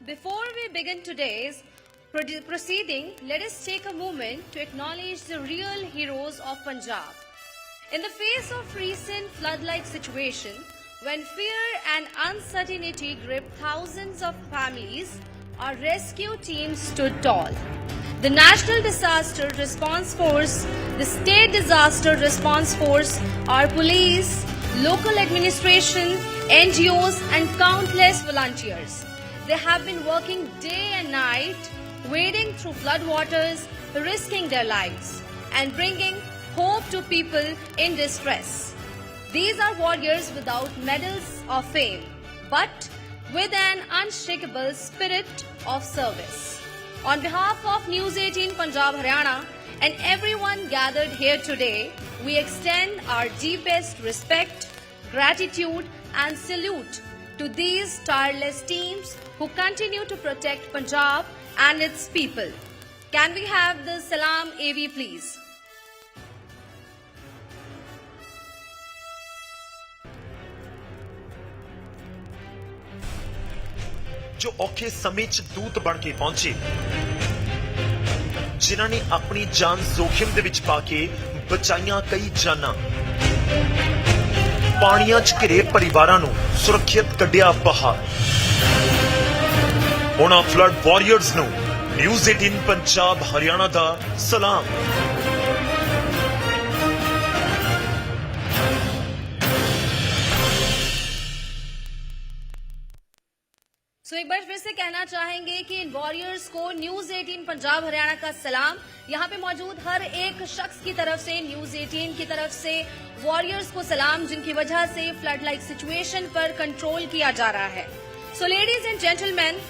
Before we begin today's proceeding, let us take a moment to acknowledge the real heroes of Punjab. In the face of recent flood-like situation, when fear and uncertainty gripped thousands of families, our rescue team stood tall. The National Disaster Response Force, the State Disaster Response Force, our police, local administration, NGOs and countless volunteers. They have been working day and night, wading through floodwaters, risking their lives and bringing hope to people in distress. These are warriors without medals or fame, but with an unshakable spirit of service. On behalf of News 18 Punjab Haryana and everyone gathered here today, we extend our deepest respect, gratitude and salute to these tireless teams who continue to protect Punjab and its people. Can we have the Salam AV please? जो औखे समय च दूत बन के पहुंचे, जिन्हां ने अपनी जान जोखिम दे विच पा के बचाईयां कई जानां, पानियां च घिरे परिवारां नूं सुरक्षित कढिया बाहर। उन्हां फ्लड वॉरियर्स नूं न्यूज़ 18 पंजाब हरियाणा दा सलाम। एक बार फिर से कहना चाहेंगे कि इन वॉरियर्स को न्यूज 18 पंजाब हरियाणा का सलाम। यहाँ पे मौजूद हर एक शख्स की तरफ से, न्यूज 18 की तरफ से वॉरियर्स को सलाम, जिनकी वजह से फ्लड लाइक सिचुएशन पर कंट्रोल किया जा रहा है। सो लेडीज एंड जेंटलमैन,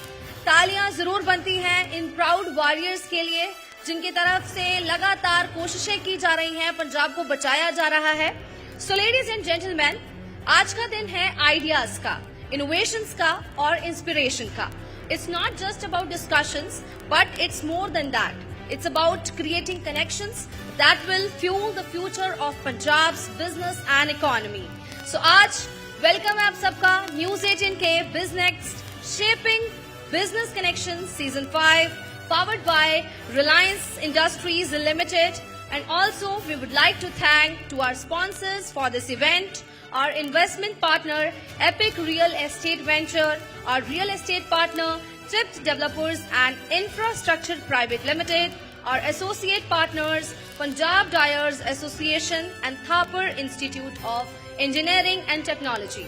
तालियां जरूर बनती हैं इन प्राउड वॉरियर्स के लिए, जिनकी तरफ से लगातार कोशिशें की जा रही हैं, पंजाब को बचाया जा रहा है। सो लेडीज एंड जेंटलमैन, आज का दिन है आइडियाज का, इनोवेशंस का और इंस्पिरेशन का। It's not just about discussions, but it's more than that. It's about creating connections that will fuel the future of Punjab's business and economy. So आज welcome है आप सबका न्यूज 18 के Biznext shaping business connection season 5, powered by Reliance Industries Limited. And also we would like to thank to our sponsors for this event, our investment partner Epic Real Estate Venture, our real estate partner Tipt Developers and Infrastructure Private Limited, our associate partners Punjab Dyers Association and Thapar Institute of Engineering and Technology,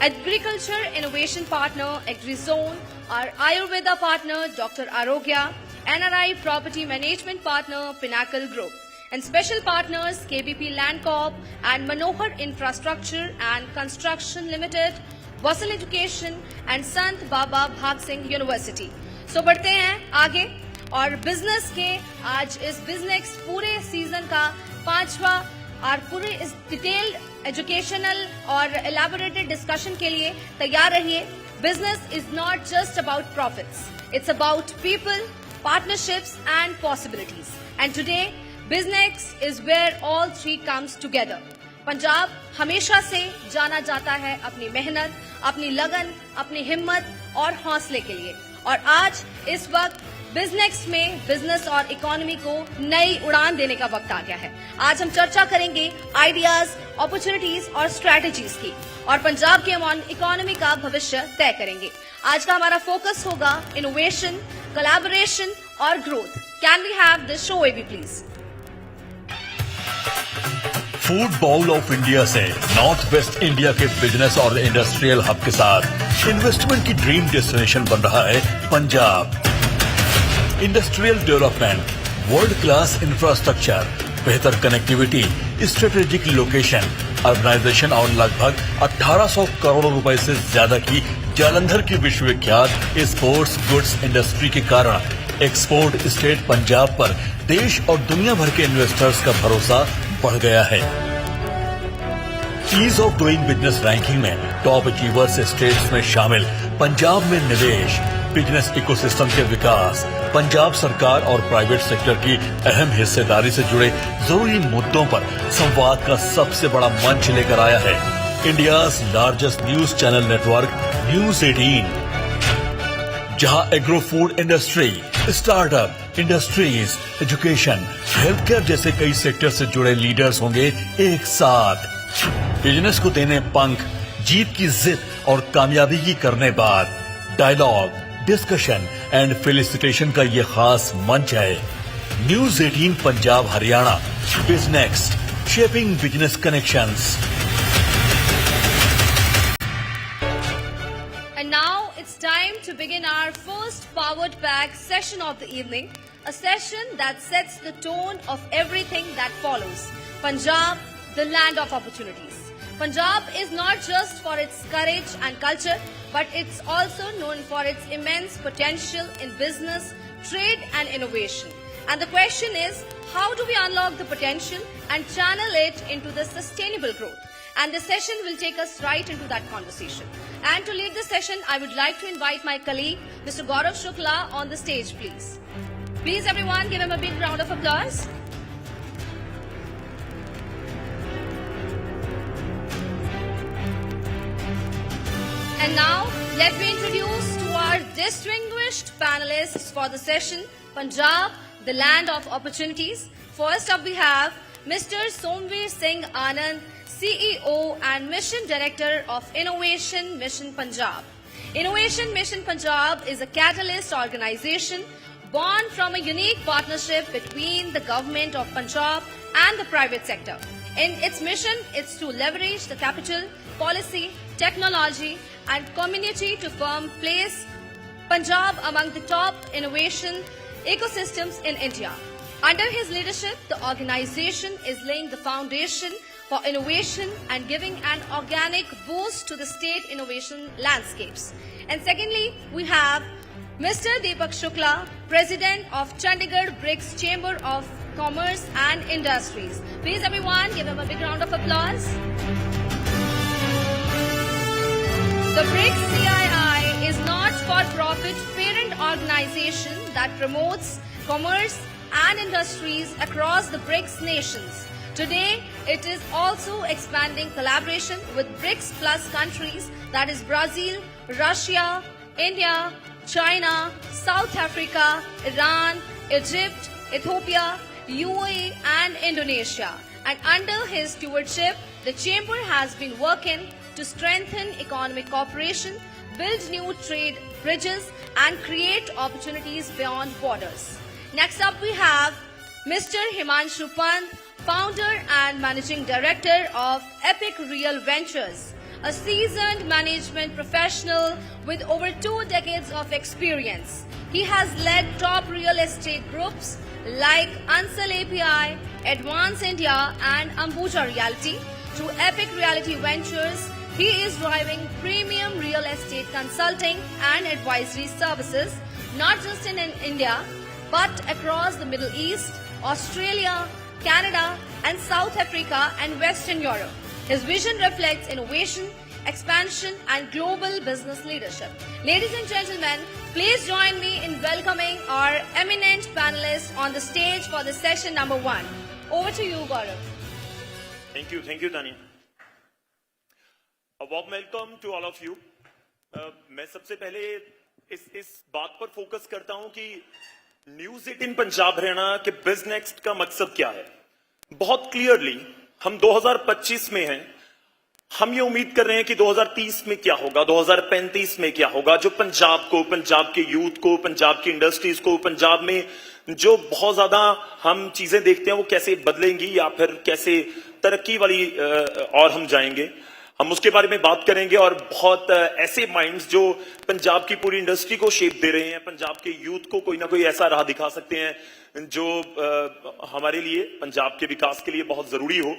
agriculture innovation partner AgriZone, our Ayurveda partner Dr. Arogya, NRI property management partner Pinnacle Group, and special partners KBP Land Corp and Manohar Infrastructure and Construction Limited, Wasal Education and Sant Baba Bhag Singh University. So बढ़ते हैं आगे और business के आज इस business पूरे season का 5वां और पूरे इस डिटेल्ड एजुकेशनल और एलैबोरेटेड डिस्कशन के लिए तैयार रहिए। Business is not just about profits, it's about people, partnerships and possibilities. And today, business is where all three comes together. Punjab हमेशा से जाना जाता है अपनी मेहनत, अपनी लगन, अपनी हिम्मत और हौसले के लिए। और आज इस वक्त बिजनेस में बिजनेस और इकोनॉमी को नई उड़ान देने का वक्त आ गया है। आज हम चर्चा करेंगे आइडियाज, अपॉर्चुनिटीज और स्ट्रैटेजीज की, और पंजाब के इकोनॉमी का भविष्य तय करेंगे। आज का हमारा फोकस होगा इनोवेशन, कोलैबोरेशन और growth. Can we have the show AV please? Food bowl of India से नॉर्थ वेस्ट इंडिया के बिजनेस और इंडस्ट्रियल हब के साथ इन्वेस्टमेंट की ड्रीम डेस्टिनेशन बन रहा है Punjab. Industrial development, world class infrastructure, बेहतर कनेक्टिविटी, स्ट्रेटेजिक लोकेशन, अर्बनाइजेशन और लगभग 1800 करोड़ रुपए से ज्यादा की जालंधर की विश्वविख्यात स्पोर्ट्स गुड्स इंडस्ट्री के कारण एक्सपोर्ट स्टेट पंजाब पर देश और दुनिया भर के इन्वेस्टर्स का भरोसा बढ़ गया है। Ease of doing business ranking में टॉप अचीवर्स स्टेट्स में शामिल पंजाब में निवेश, बिजनेस इकोसिस्टम के विकास, पंजाब सरकार और प्राइवेट सेक्टर की अहम हिस्सेदारी से जुड़े जरूरी मुद्दों पर संवाद का सबसे बड़ा मंच लेकर आया है India's largest news channel network news 18। जहां agro food industry, startup industries, education, health care जैसे कई सेक्टर से जुड़े लीडर्स होंगे एक साथ। बिजनेस को देने पंख, जीत की जिद और कामयाबी की करने बाद डायलॉग, डिस्कशन एंड फेलिसिटेशन का ये खास मंच है। News 18 Punjab Haryana, Biznext, shaping business connections. And now it's time to begin our first Powered Pack session of the evening, a session that sets the tone of everything that follows. Punjab, the land of opportunities. Punjab is not just for its courage and culture, but it's also known for its immense potential in business, trade and innovation. And the question is, how do we unlock the potential and channel it into the sustainable growth? And the session will take us right into that conversation. And to lead the session, I would like to invite my colleague, Mr. Gaurav Shukla, on the stage, please. Please, everyone, give him a big round of applause. And now, let me introduce to our distinguished panelists for the session, Punjab, the land of opportunities. First up, we have Mr. Somveer Singh Anand, CEO and Mission Director of Innovation Mission Punjab. Innovation Mission Punjab is a catalyst organization born from a unique partnership between the government of Punjab and the private sector. In its mission, it's to leverage the capital, policy, technology and community to place Punjab among the top innovation ecosystems in India. Under his leadership, the organization is laying the foundation for innovation and giving an organic boost to the state innovation landscapes. And secondly, we have Mr. Deepak Shukla, President of Chandigarh BRICS Chamber of Commerce and Industries. Please everyone, give him a big round of applause. The BRICS CII is not-for-profit parent organization that promotes commerce and industries across the BRICS nations. Today, it is also expanding collaboration with BRICS Plus countries, that is Brazil, Russia, India, China, South Africa, Iran, Egypt, Ethiopia, UAE and Indonesia. And under his stewardship, the Chamber has been working to strengthen economic cooperation, build new trade bridges and create opportunities beyond borders. Next up we have Mr. Himanshu Pant, Founder and Managing Director of Epic Real Ventures, a seasoned management professional with over 2 decades of experience. He has led top real estate groups like Ansal API, Advance India and Ambuja Realty. Through Epic Reality Ventures, he is driving premium real estate consulting and advisory services, not just in India, but across the Middle East, Australia, Canada, and South Africa and Western Europe. His vision reflects innovation, expansion, and global business leadership. Ladies and gentlemen, please join me in welcoming our eminent panelists on the stage for the session number 1. Over to you, Gaurav. Thank you, Tanya. A warm welcome to all of you. मैं सबसे पहले इस बात पर focus करता हूं कि news 18 Punjab Haryana के बिजनेक्स्ट का मकसद क्या है। बहुत क्लियरली हम 2025 में हैं। हम ये उम्मीद कर रहे हैं कि 2030 में क्या होगा, 2035 में क्या होगा, जो पंजाब को, पंजाब के यूथ को, पंजाब की इंडस्ट्रीज को, पंजाब में जो बहुत ज्यादा हम चीजें देखते हैं वो कैसे बदलेंगी या फिर कैसे तरक्की वाली और हम जाएंगे, हम उसके बारे में बात करेंगे। और बहुत ऐसे माइंड्स जो पंजाब की पूरी इंडस्ट्री को शेप दे रहे हैं, पंजाब के यूथ को कोई ना कोई ऐसा राह दिखा सकते हैं जो हमारे लिए, पंजाब के विकास के लिए बहुत जरूरी हो,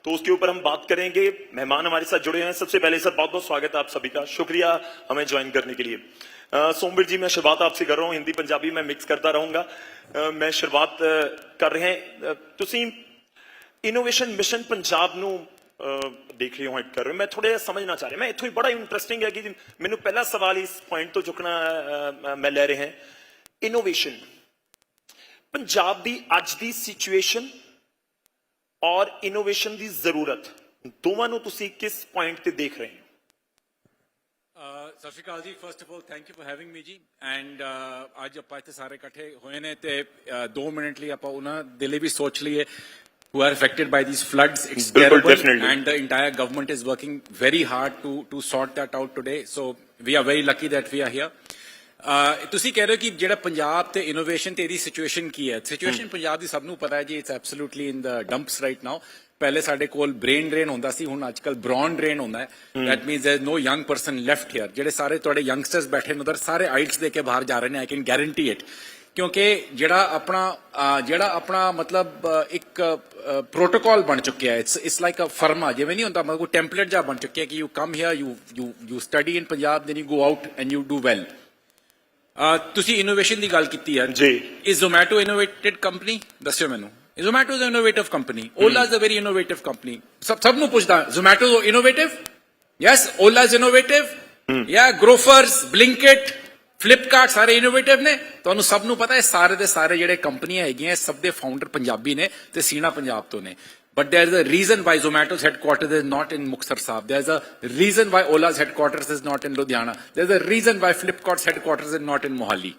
तो उसके ऊपर हम बात करेंगे। मेहमान हमारे साथ जुड़े हैं। सबसे पहले सर बहुत बहुत स्वागत है आप सभी का, शुक्रिया हमें ज्वाइन करने के लिए। सोमवीर जी, मैं शुरुआत आपसे कर रहा हूं, हिंदी पंजाबी मैं मिक्स करता रहूंगा। मैं शुरुआत कर रहे हैं, तुसी इनोवेशन मिशन पंजाब ਨੂੰ देख रहे हो, हिट कर रहे हो। मैं थोड़ा समझना चाह रहा, मैं इत्थों ही बड़ा इंटरेस्टिंग है कि मैनू पहला सवाल इस पॉइंट तो चुकना मैं ले रहे हैं, इनोवेशन पंजाब दी अज दी सिचुएशन और इनोवेशन दी जरूरत दोवां नू तुसी किस पॉइंट ते देख रहे हो? ਸਤਿ ਸ਼੍ਰੀ ਅਕਾਲ ਜੀ। First of all thank you for having ਮੀ ਜੀ ਐਂਡ ਅੱਜ ਆਪਾਂ ਇੱਥੇ ਸਾਰੇ ਇਕੱਠੇ ਹੋਏ ਨੇ ਤੇ 2 ਮਿੰਟ ਲਈ ਆਪਾਂ ਉਹਨਾਂ ਦੇ ਲਈ ਵੀ ਸੋਚ ਲਈਏ who are affected by these floods. It's Bilkul, terrible definitely. and the entire government is working very hard to sort that out today. So we are very lucky that we are here. ਤੁਸੀਂ ਕਹਿ ਰਹੇ ਹੋ ਕਿ ਜਿਹੜਾ ਪੰਜਾਬ ਤੇ innovation ਤੇ ਇਹਦੀ situation ਕੀ ਹੈ। ਸਿਚੁਏਸ਼ਨ ਪੰਜਾਬ ਦੀ ਸਭ ਨੂੰ ਪਤਾ ਹੈ ਜੀ। It's absolutely in the dumps right now. ਪਹਿਲੇ ਸਾਡੇ ਕੋਲ ਬ੍ਰੇਨ ਡਰੇਨ ਹੁੰਦਾ ਸੀ, ਹੁਣ ਅੱਜਕੱਲ ਬ੍ਰੌਨ ਡਰੇਨ ਹੁੰਦਾ ਹੈ। That means there is no young person left here. ਜਿਹੜੇ ਸਾਰੇ ਤੁਹਾਡੇ ਯੰਗਸਟਰਸ ਬੈਠੇ ਨੇ ਉਧਰ ਸਾਰੇ ਆਈਟਸ ਦੇ ਕੇ ਬਾਹਰ ਜਾ ਰਹੇ ਨੇ। ਆਈ ਕੈਨ ਗਾਰੰਟੀ ਇਟ, ਕਿਉਂਕਿ ਜਿਹੜਾ ਆਪਣਾ ਮਤਲਬ ਇੱਕ ਪ੍ਰੋਟੋਕਾਲ ਬਣ ਚੁੱਕਿਆ ਹੈ। ਇਟਸ ਲਾਈਕ ਅ ਫਰਮਾ, ਜਿਵੇਂ ਨਹੀਂ ਹੁੰਦਾ, ਮਤਲਬ ਕੋਈ ਟੈਂਪਲੇਟ ਜਿਹਾ ਬਣ ਚੁੱਕਿਆ ਕਿ you come here, you study in Punjab, then you go out and you do well. ਤੁਸੀਂ ਇਨੋਵੇਸ਼ਨ ਦੀ ਗੱਲ ਕੀਤੀ ਹੈ ਜੀ। Is Zomato innovated company? ਦੱਸਿਓ ਮੈਨੂੰ। Zomato is innovative company. Ola is a very innovative company. ਸਭ ਨੂੰ ਪੁੱਛਦਾ, Zomato innovative? Yes. Ola is innovative? ਯਾ ਗਰੋਫਰਸ, ਬਲਿੰਕਿਟ, ਫਲਿੱਪਕਾਰਟ ਸਾਰੇ ਇਨੋਵੇਟਿਵ ਨੇ। ਤੁਹਾਨੂੰ ਸਭ ਨੂੰ ਪਤਾ ਹੈ ਸਾਰੇ ਦੇ ਸਾਰੇ ਜਿਹੜੇ ਕੰਪਨੀਆਂ ਹੈਗੀਆਂ ਸਭ ਦੇ ਫਾਊਂਡਰ ਪੰਜਾਬੀ ਨੇ ਤੇ ਸੀਨਾ ਪੰਜਾਬ ਤੋਂ ਨੇ। But there is a reason why Zomato's headquarters is not in Muktsar Sahib. There is a reason why Ola's headquarters is not in Ludhiana. There is a reason why Flipkart's headquarters is not in Mohali.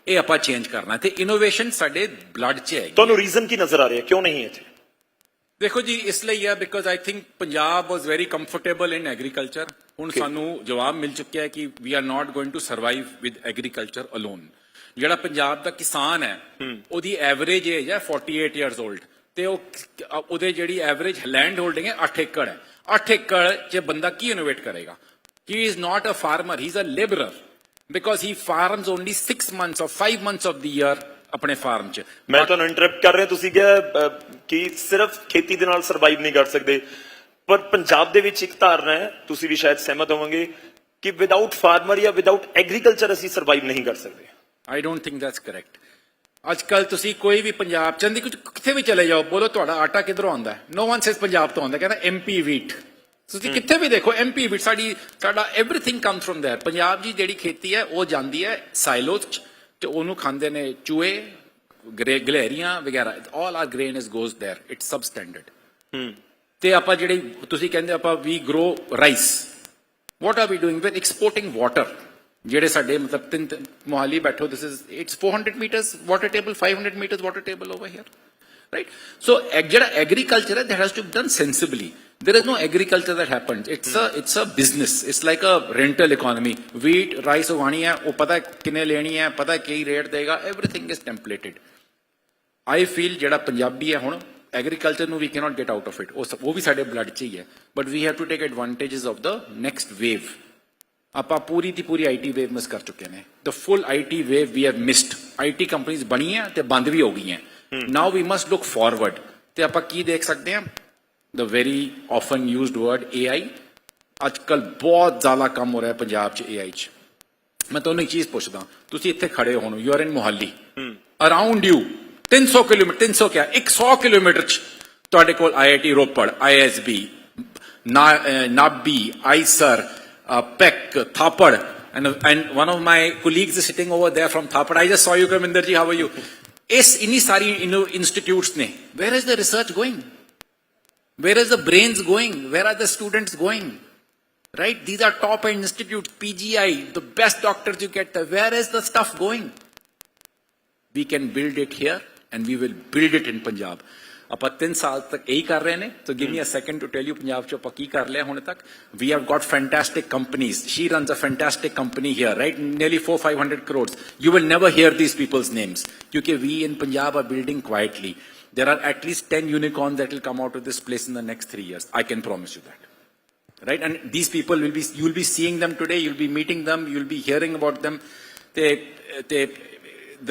ਇਹ ਆਪਾਂ change ਕਰਨਾ ਤੇ innovation ਸਾਡੇ blood 'ਚ ਹੈ। ਤੁਹਾਨੂੰ reason ਕੀ ਨਜ਼ਰ ਆ ਰਿਹਾ, ਕਿਉਂ ਨਹੀਂ ਇੱਥੇ? ਦੇਖੋ ਜੀ, ਇਸ ਲਈ ਹੈ because I think Punjab was very comfortable in agriculture. ਹੁਣ ਸਾਨੂੰ ਜਵਾਬ ਮਿਲ ਚੁੱਕਿਆ ਹੈ ਕਿ we are not going to survive with agriculture alone. ਜਿਹੜਾ ਪੰਜਾਬ ਦਾ ਕਿਸਾਨ ਹੈ ਉਹਦੀ ਐਵਰੇਜ ਏਜ ਹੈ 48 ਇਅਰਸ 올ਡ ਤੇ ਉਹਦੇ ਜਿਹੜੀ ਐਵਰੇਜ ਲੈਂਡ ਹੋਲਡਿੰਗ ਹੈ 8 ਏਕੜ ਹੈ। 8 ਏਕੜ 'ਚ ਬੰਦਾ ਕੀ ਇਨੋਵੇਟ ਕਰੇਗਾ? He is not a farmer, he is a labourer because he farms only 6 months or 5 months of the year ਆਪਣੇ ਫਾਰਮ 'ਚ। ਮੈਂ ਤੁਹਾਨੂੰ ਇੰਟਰਰਪਟ ਕਰ ਰਿਹਾ, ਤੁਸੀਂ ਕਿਹਾ ਕਿ ਸਿਰਫ ਖੇਤੀ ਦੇ ਨਾਲ ਸਰਵਾਈਵ ਨਹੀਂ ਕਰ ਸਕਦੇ, ਪਰ ਪੰਜਾਬ ਦੇ ਵਿੱਚ ਇੱਕ ਧਾਰਨਾ ਹੈ, ਤੁਸੀਂ ਵੀ ਸ਼ਾਇਦ ਸਹਿਮਤ ਹੋਵੋਗੇ, ਕਿ ਵਿਦਆਊਟ ਫਾਰਮਰ ਜਾਂ ਵਿਦਆਊਟ ਐਗਰੀਕਲਚਰ ਅਸੀਂ ਸਰਵਾਈਵ ਨਹੀਂ ਕਰ ਸਕਦੇ। I don't think that's correct. ਅੱਜ ਕੱਲ ਤੁਸੀਂ ਕੋਈ ਵੀ ਪੰਜਾਬ ਚੰਦੀ ਕੁਝ ਕਿੱਥੇ ਵੀ ਚਲੇ ਜਾਓ, ਬੋਲੋ ਤੁਹਾਡਾ ਆਟਾ ਕਿੱਧਰੋਂ ਆਉਂਦਾ ਹੈ? ਨੋ ਵਨ ਸੇਜ਼ ਪੰਜਾਬ ਤੋਂ ਆਉਂਦਾ, ਕਹਿੰਦਾ MP ਵੀਟ। ਤੁਸੀਂ ਕਿੱਥੇ ਵੀ ਦੇਖੋ MP ਵੀਟ, ਸਾਡਾ everything comes firm there. Punjab ਦੀ ਜਿਹੜੀ ਖੇਤੀ ਹੈ ਉਹ ਜਾਂਦੀ ਹੈ ਸਾਈਲੋਜ਼ 'ਚ ਤੇ ਉਹਨੂੰ ਖਾਂਦੇ ਨੇ ਚੂਹੇ, ਗਲੇਰੀਆਂ ਵਗੈਰਾ। All our grain is goes there, it's substandard. ਤੇ ਆਪਾਂ ਜਿਹੜੀ ਤੁਸੀਂ ਕਹਿੰਦੇ ਆਪਾਂ ਵੀ grow rice, what are we doing? With exporting water. ਜਿਹੜੇ ਸਾਡੇ ਮਤਲਬ ਮੋਹਾਲੀ ਬੈਠੋ, this is it's 400 meters water table, 500 meters water table over here, right? So ਜਿਹੜਾ ਐਗਰੀਕਲਚਰ ਹੈ that has to be done sensibly. There is no agriculture that happens. It's a business. It's like a rental economy. Wheat, rice ਉਗਾਣੀ ਹੈ, ਉਹ ਪਤਾ ਕਿੰਨੇ ਲੈਣੀ ਹੈ, ਪਤਾ ਕੀ rate ਦੇਗਾ, everything is templated. I feel ਜਿਹੜਾ ਪੰਜਾਬੀ ਹੈ ਹੁਣ ਐਗਰੀਕਲਚਰ ਨੂੰ we cannot get out of it. ਉਹ ਵੀ ਸਾਡੇ ਬਲੱਡ 'ਚ ਹੀ ਹੈ, but we have to take advantages of the next wave. ਆਪਾਂ ਪੂਰੀ ਦੀ ਪੂਰੀ IT ਵੇਵ ਮਿਸ ਕਰ ਚੁੱਕੇ ਨੇ। The full IT wave we have missed. IT ਕੰਪਨੀਆਂ ਬਣੀਆਂ ਤੇ ਬੰਦ ਵੀ ਹੋ ਗਈਆਂ। Now we must look forward. ਤੇ ਆਪਾਂ ਕੀ ਦੇਖ ਸਕਦੇ ਹਾਂ? The very often used word AI. ਅੱਜ ਕੱਲ ਬਹੁਤ ਜ਼ਿਆਦਾ ਕੰਮ ਹੋ ਰਿਹਾ ਪੰਜਾਬ 'ਚ AI 'ਚ। ਮੈਂ ਤੁਹਾਨੂੰ ਇੱਕ ਚੀਜ਼ ਪੁੱਛਦਾ, ਤੁਸੀਂ ਇੱਥੇ ਖੜੇ ਹੋ, you are in Mohali, around you 300 kilometre, 300 ਕਿਆ 100 ਕਿਲੋਮੀਟਰ 'ਚ ਤੁਹਾਡੇ ਕੋਲ IIT Ropar, ISB, ਨਾਬੀ, Eicher, Peck, Thapad, and one of my colleagues is sitting over there from Thapad. I just saw you, Kaminਦਰ ji. How are you? इन्हीं सारी institutes ने, where is the research going? Where is the brains going? Where are the students going? Right? These are top end institutes, PGI, the best doctors you get there. Where is the stuff going? We can build it here and we will build it in Punjab. ਆਪਾਂ 3 ਸਾਲ ਤੱਕ ਇਹੀ ਕਰ ਰਹੇ ਨੇ। So give me a second to tell you Punjab 'ਚ ਆਪਾਂ ਕੀ ਕਰ ਲਿਆ ਹੁਣ ਤੱਕ। We have got fantastic companies. She runs a fantastic company here, right? Nearly 400-500 crores. You will never hear these people's names because we in Punjab are building quietly. There are at least 10 unicorns that will come out of this place in the next 3 years. I can promise you that. Right? And these people you will be seeing them today. You'll be meeting them. You'll be hearing about them.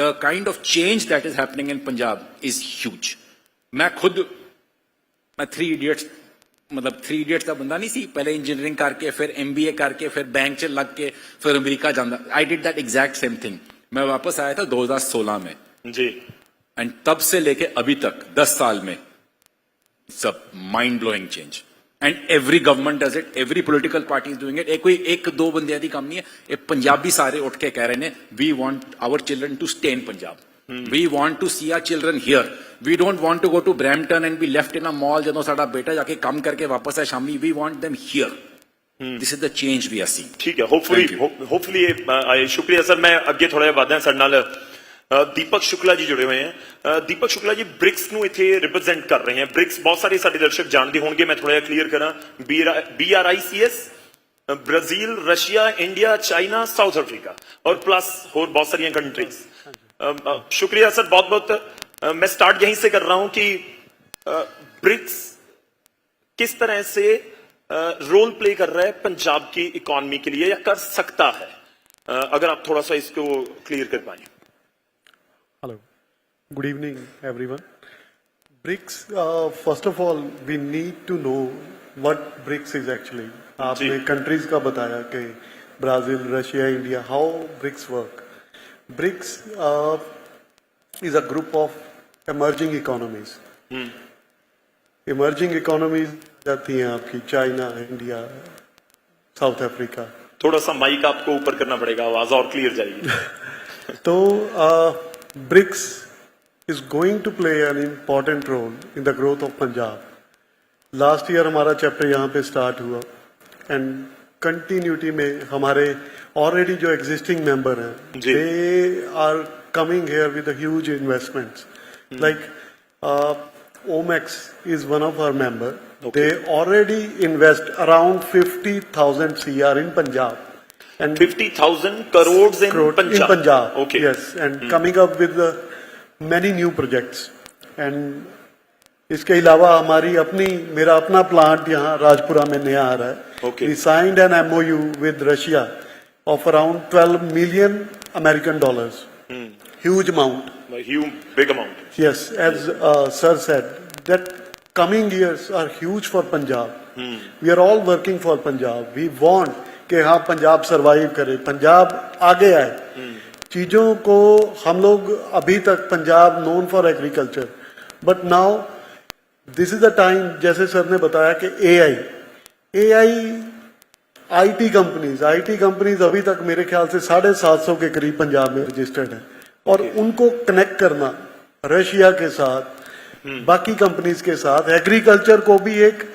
The kind of change that is happening in Punjab is huge. ਮੈਂ 3 idiots ਦਾ ਬੰਦਾ ਨਹੀਂ ਸੀ। ਪਹਿਲੇ engineering ਕਰਕੇ, ਫਿਰ MBA ਕਰਕੇ, ਫਿਰ bank 'ਚ ਲੱਗ ਕੇ, ਫਿਰ ਅਮਰੀਕਾ ਜਾਂਦਾ। I did that exact same thing. मैं वापस आया था 2016 में जी, एंड तब से लेके अभी तक 10 साल में सब mind blowing change. And every government does it, every political party is doing it. कोई 1-2 बंदियां दी काम नहीं है, ये पंजाबी सारे उठ के कह रहे हैं we want our children to stay in Punjab. We want to see our children here. We don't want to go to Brampton and be left in a mall ਜਦੋਂ ਸਾਡਾ ਬੇਟਾ ਜਾ ਕੇ ਕੰਮ ਕਰਕੇ ਵਾਪਸ ਆਏ ਸ਼ਾਮੀ। We want them here. This is the change we are seeing. ठीक है, होपफुली शुक्रिया सर। मैं ਅੱਗੇ ਥੋੜਾ ਜਿਹਾ ਵਧਦਾ ਸਾਡੇ ਨਾਲ ਦੀਪਕ ਸ਼ੁਕਲਾ ਜੀ ਜੁੜੇ ਹੋਏ हैं। ਦੀਪਕ ਸ਼ੁਕਲਾ ਜੀ ਬ੍ਰਿਕਸ ਨੂੰ ਇੱਥੇ ਰਿਪਰੈਜ਼ੈਂਟ ਕਰ ਰਹੇ हैं। ਬ੍ਰਿਕਸ ਬਹੁਤ ਸਾਰੇ ਸਾਡੇ ਦਰਸ਼ਕ ਜਾਣਦੇ ਹੋਣਗੇ, ਮੈਂ ਥੋੜਾ ਜਿਹਾ ਕਲੀਅਰ ਕਰਾਂ। BRICS Brazil, Russia, India, China, south Africa और प्लस और बहुत सारी कंट्रीज। शुक्रिया सर, बहुत बहुत। मैं स्टार्ट यहीं से कर रहा हूं कि ब्रिक्स किस तरह से रोल प्ले कर रहा है पंजाब की इकोनॉमी के लिए या कर सकता है, अगर आप थोड़ा सा इसको क्लियर कर पाए। Hello, good evening everyone. BRICS, first of all we need to know what BRICS is actually. आपने कंट्रीज का बताया कि Brazil, Russia, India, how BRICS work. BRICS is a group of emerging economies. Emerging economies जाती हैं आपकी China, India, south Africa. थोड़ा सा mic आपको ऊपर करना पड़ेगा, आवाज और क्लियर जाएगी। तो BRICS is going to play an important role in the growth of Punjab. Last year हमारा चैप्टर यहाँ पे स्टार्ट हुआ एंड कंटिन्यूटी में हमारे ऑलरेडी जो एग्जिस्टिंग मेंबर हैं they are coming here with huge investments. Like Omaxe is one of our member. They already invest around 50,000 CR in Punjab and 50,000 crores in Punjab. Okay. Yes, and coming up with many new projects. And इसके अलावा हमारी मेरा अपना plant यहाँ राजपुरा में नया आ रहा है। Okay. We signed an MOU with Russia of around $12 million American dollars. Huge amount. A huge, big amount. Yes, as sir said, that coming years are huge for Punjab. We are all working for Punjab. We want कि हाँ Punjab survive करे, पंजाब आगे आए। चीजों को हम लोग अभी तक Punjab known for agriculture, but now this is the time, जैसे सर ने बताया कि AI IT कंपनीज अभी तक मेरे ख्याल से 750 के करीब पंजाब में रजिस्टर्ड है, और उनको कनेक्ट करना रशिया के साथ, बाकी कंपनीज के साथ, एग्रीकल्चर को भी एक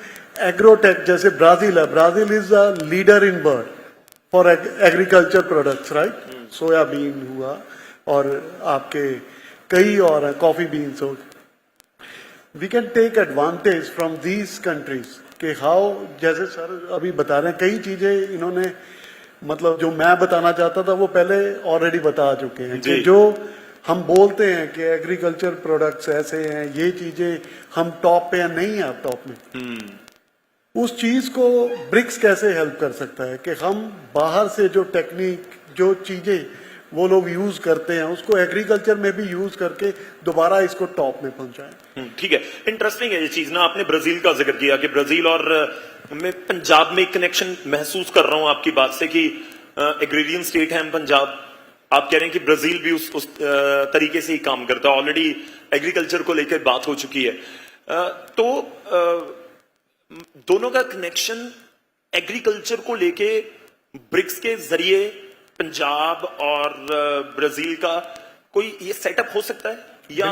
एग्रोटेक, जैसे ब्राजील है, Brazil is a leader in world for agriculture products, right. Soybean हुआ और आपके कई और कॉफी बीन्स हो। We can take advantage from these countries कि हाउ, जैसे सर अभी बता रहे हैं, कई चीजें इन्होंने, मतलब जो मैं बताना चाहता था वो पहले ऑलरेडी बता चुके हैं कि जो हम बोलते हैं कि एग्रीकल्चर प्रोडक्ट्स ऐसे हैं, ये चीजें हम टॉप पे हैं, नहीं है आप टॉप में। उस चीज को ब्रिक्स कैसे हेल्प कर सकता है कि हम बाहर से जो टेक्निक, जो चीजें वो लोग यूज करते हैं, उसको एग्रीकल्चर में भी यूज करके दोबारा इसको टॉप में पहुंचाएं। ठीक है, इंटरेस्टिंग है ये चीज ना। आपने ब्राजील का जिक्र किया कि ब्राजील और मैं पंजाब में कनेक्शन महसूस कर रहा हूं आपकी बात से कि एग्रीरियन स्टेट है पंजाब। आप कह रहे हैं कि ब्राजील भी उस तरीके से ही काम करता है। ऑलरेडी एग्रीकल्चर को लेकर बात हो चुकी है। तो दोनों का कनेक्शन एग्रीकल्चर को लेके ब्रिक्स के जरिए पंजाब और ब्राजील का कोई ये सेटअप हो सकता है, या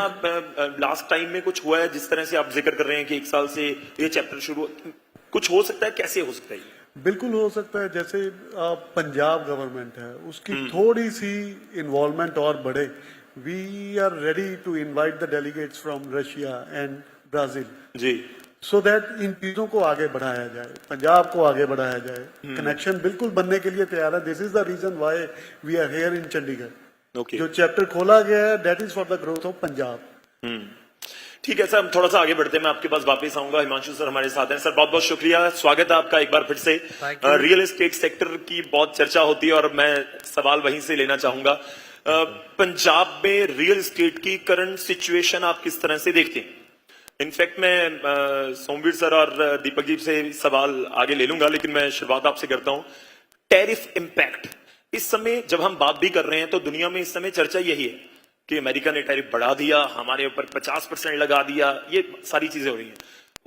लास्ट टाइम में कुछ हुआ है जिस तरह से आप जिक्र कर रहे हैं कि 1 साल से ये चैप्टर शुरू, कुछ हो सकता है, कैसे हो सकता है? बिल्कुल हो सकता है। जैसे पंजाब गवर्नमेंट है, उसकी थोड़ी सी इन्वॉल्वमेंट और बढ़े। We are ready to invite the delegates from Russia and Brazil ji, so that इन चीजों को आगे बढ़ाया जाए, पंजाब को आगे बढ़ाया जाए। कनेक्शन बिल्कुल बनने के लिए तैयार है। This is the reason why we are here in Chandigarh. Okay, जो चैप्टर खोला गया है that is for the growth of Punjab. ठीक है सर, हम थोड़ा सा आगे बढ़ते हैं। मैं आपके पास वापस आऊंगा। हिमांशु सर हमारे साथ हैं। सर बहुत बहुत शुक्रिया, स्वागत है आपका एक बार फिर से। रियल एस्टेट सेक्टर की बहुत चर्चा होती है और मैं सवाल वहीं से लेना चाहूंगा। पंजाब में रियल एस्टेट की करंट सिचुएशन आप किस तरह से देखते हैं? इनफैक्ट मैं सोमवीर सर और दीपक जी से सवाल आगे ले लूंगा, लेकिन मैं शुरुआत आपसे करता हूं। टैरिफ इंपैक्ट इस समय जब हम बात भी कर रहे हैं तो दुनिया में इस समय चर्चा यही है कि अमेरिका ने टैरिफ बढ़ा दिया, हमारे ऊपर 50% लगा दिया, ये सारी चीजें हो रही हैं।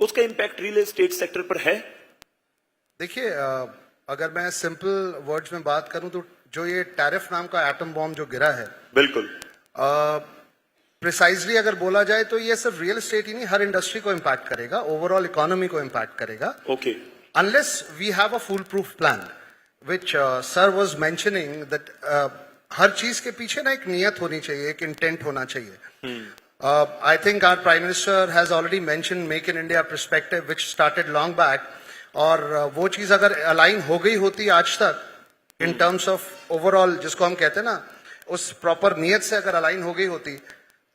उसका इंपैक्ट रियल एस्टेट सेक्टर पर है? देखिए, अगर मैं सिंपल वर्ड्स में बात करूं तो जो ये टैरिफ नाम का एटम बॉम्ब जो गिरा है, बिल्कुल प्रिसाइजली अगर बोला जाए तो ये सिर्फ रियल एस्टेट ही नहीं, हर इंडस्ट्री को इम्पैक्ट करेगा, ओवरऑल इकोनॉमी को इम्पैक्ट करेगा। Okay, unless we have a foolproof plan, which sir was mentioning that हर चीज के पीछे ना एक नियत होनी चाहिए, एक इंटेंट होना चाहिए. I think our Prime Minister has already mentioned Make in India perspective, which started long back. और वो चीज अगर अलाइन हो गई होती आज तक, इन टर्म्स ऑफ ओवरऑल जिसको हम कहते हैं ना, उस प्रॉपर नियत से अगर अलाइन हो गई होती,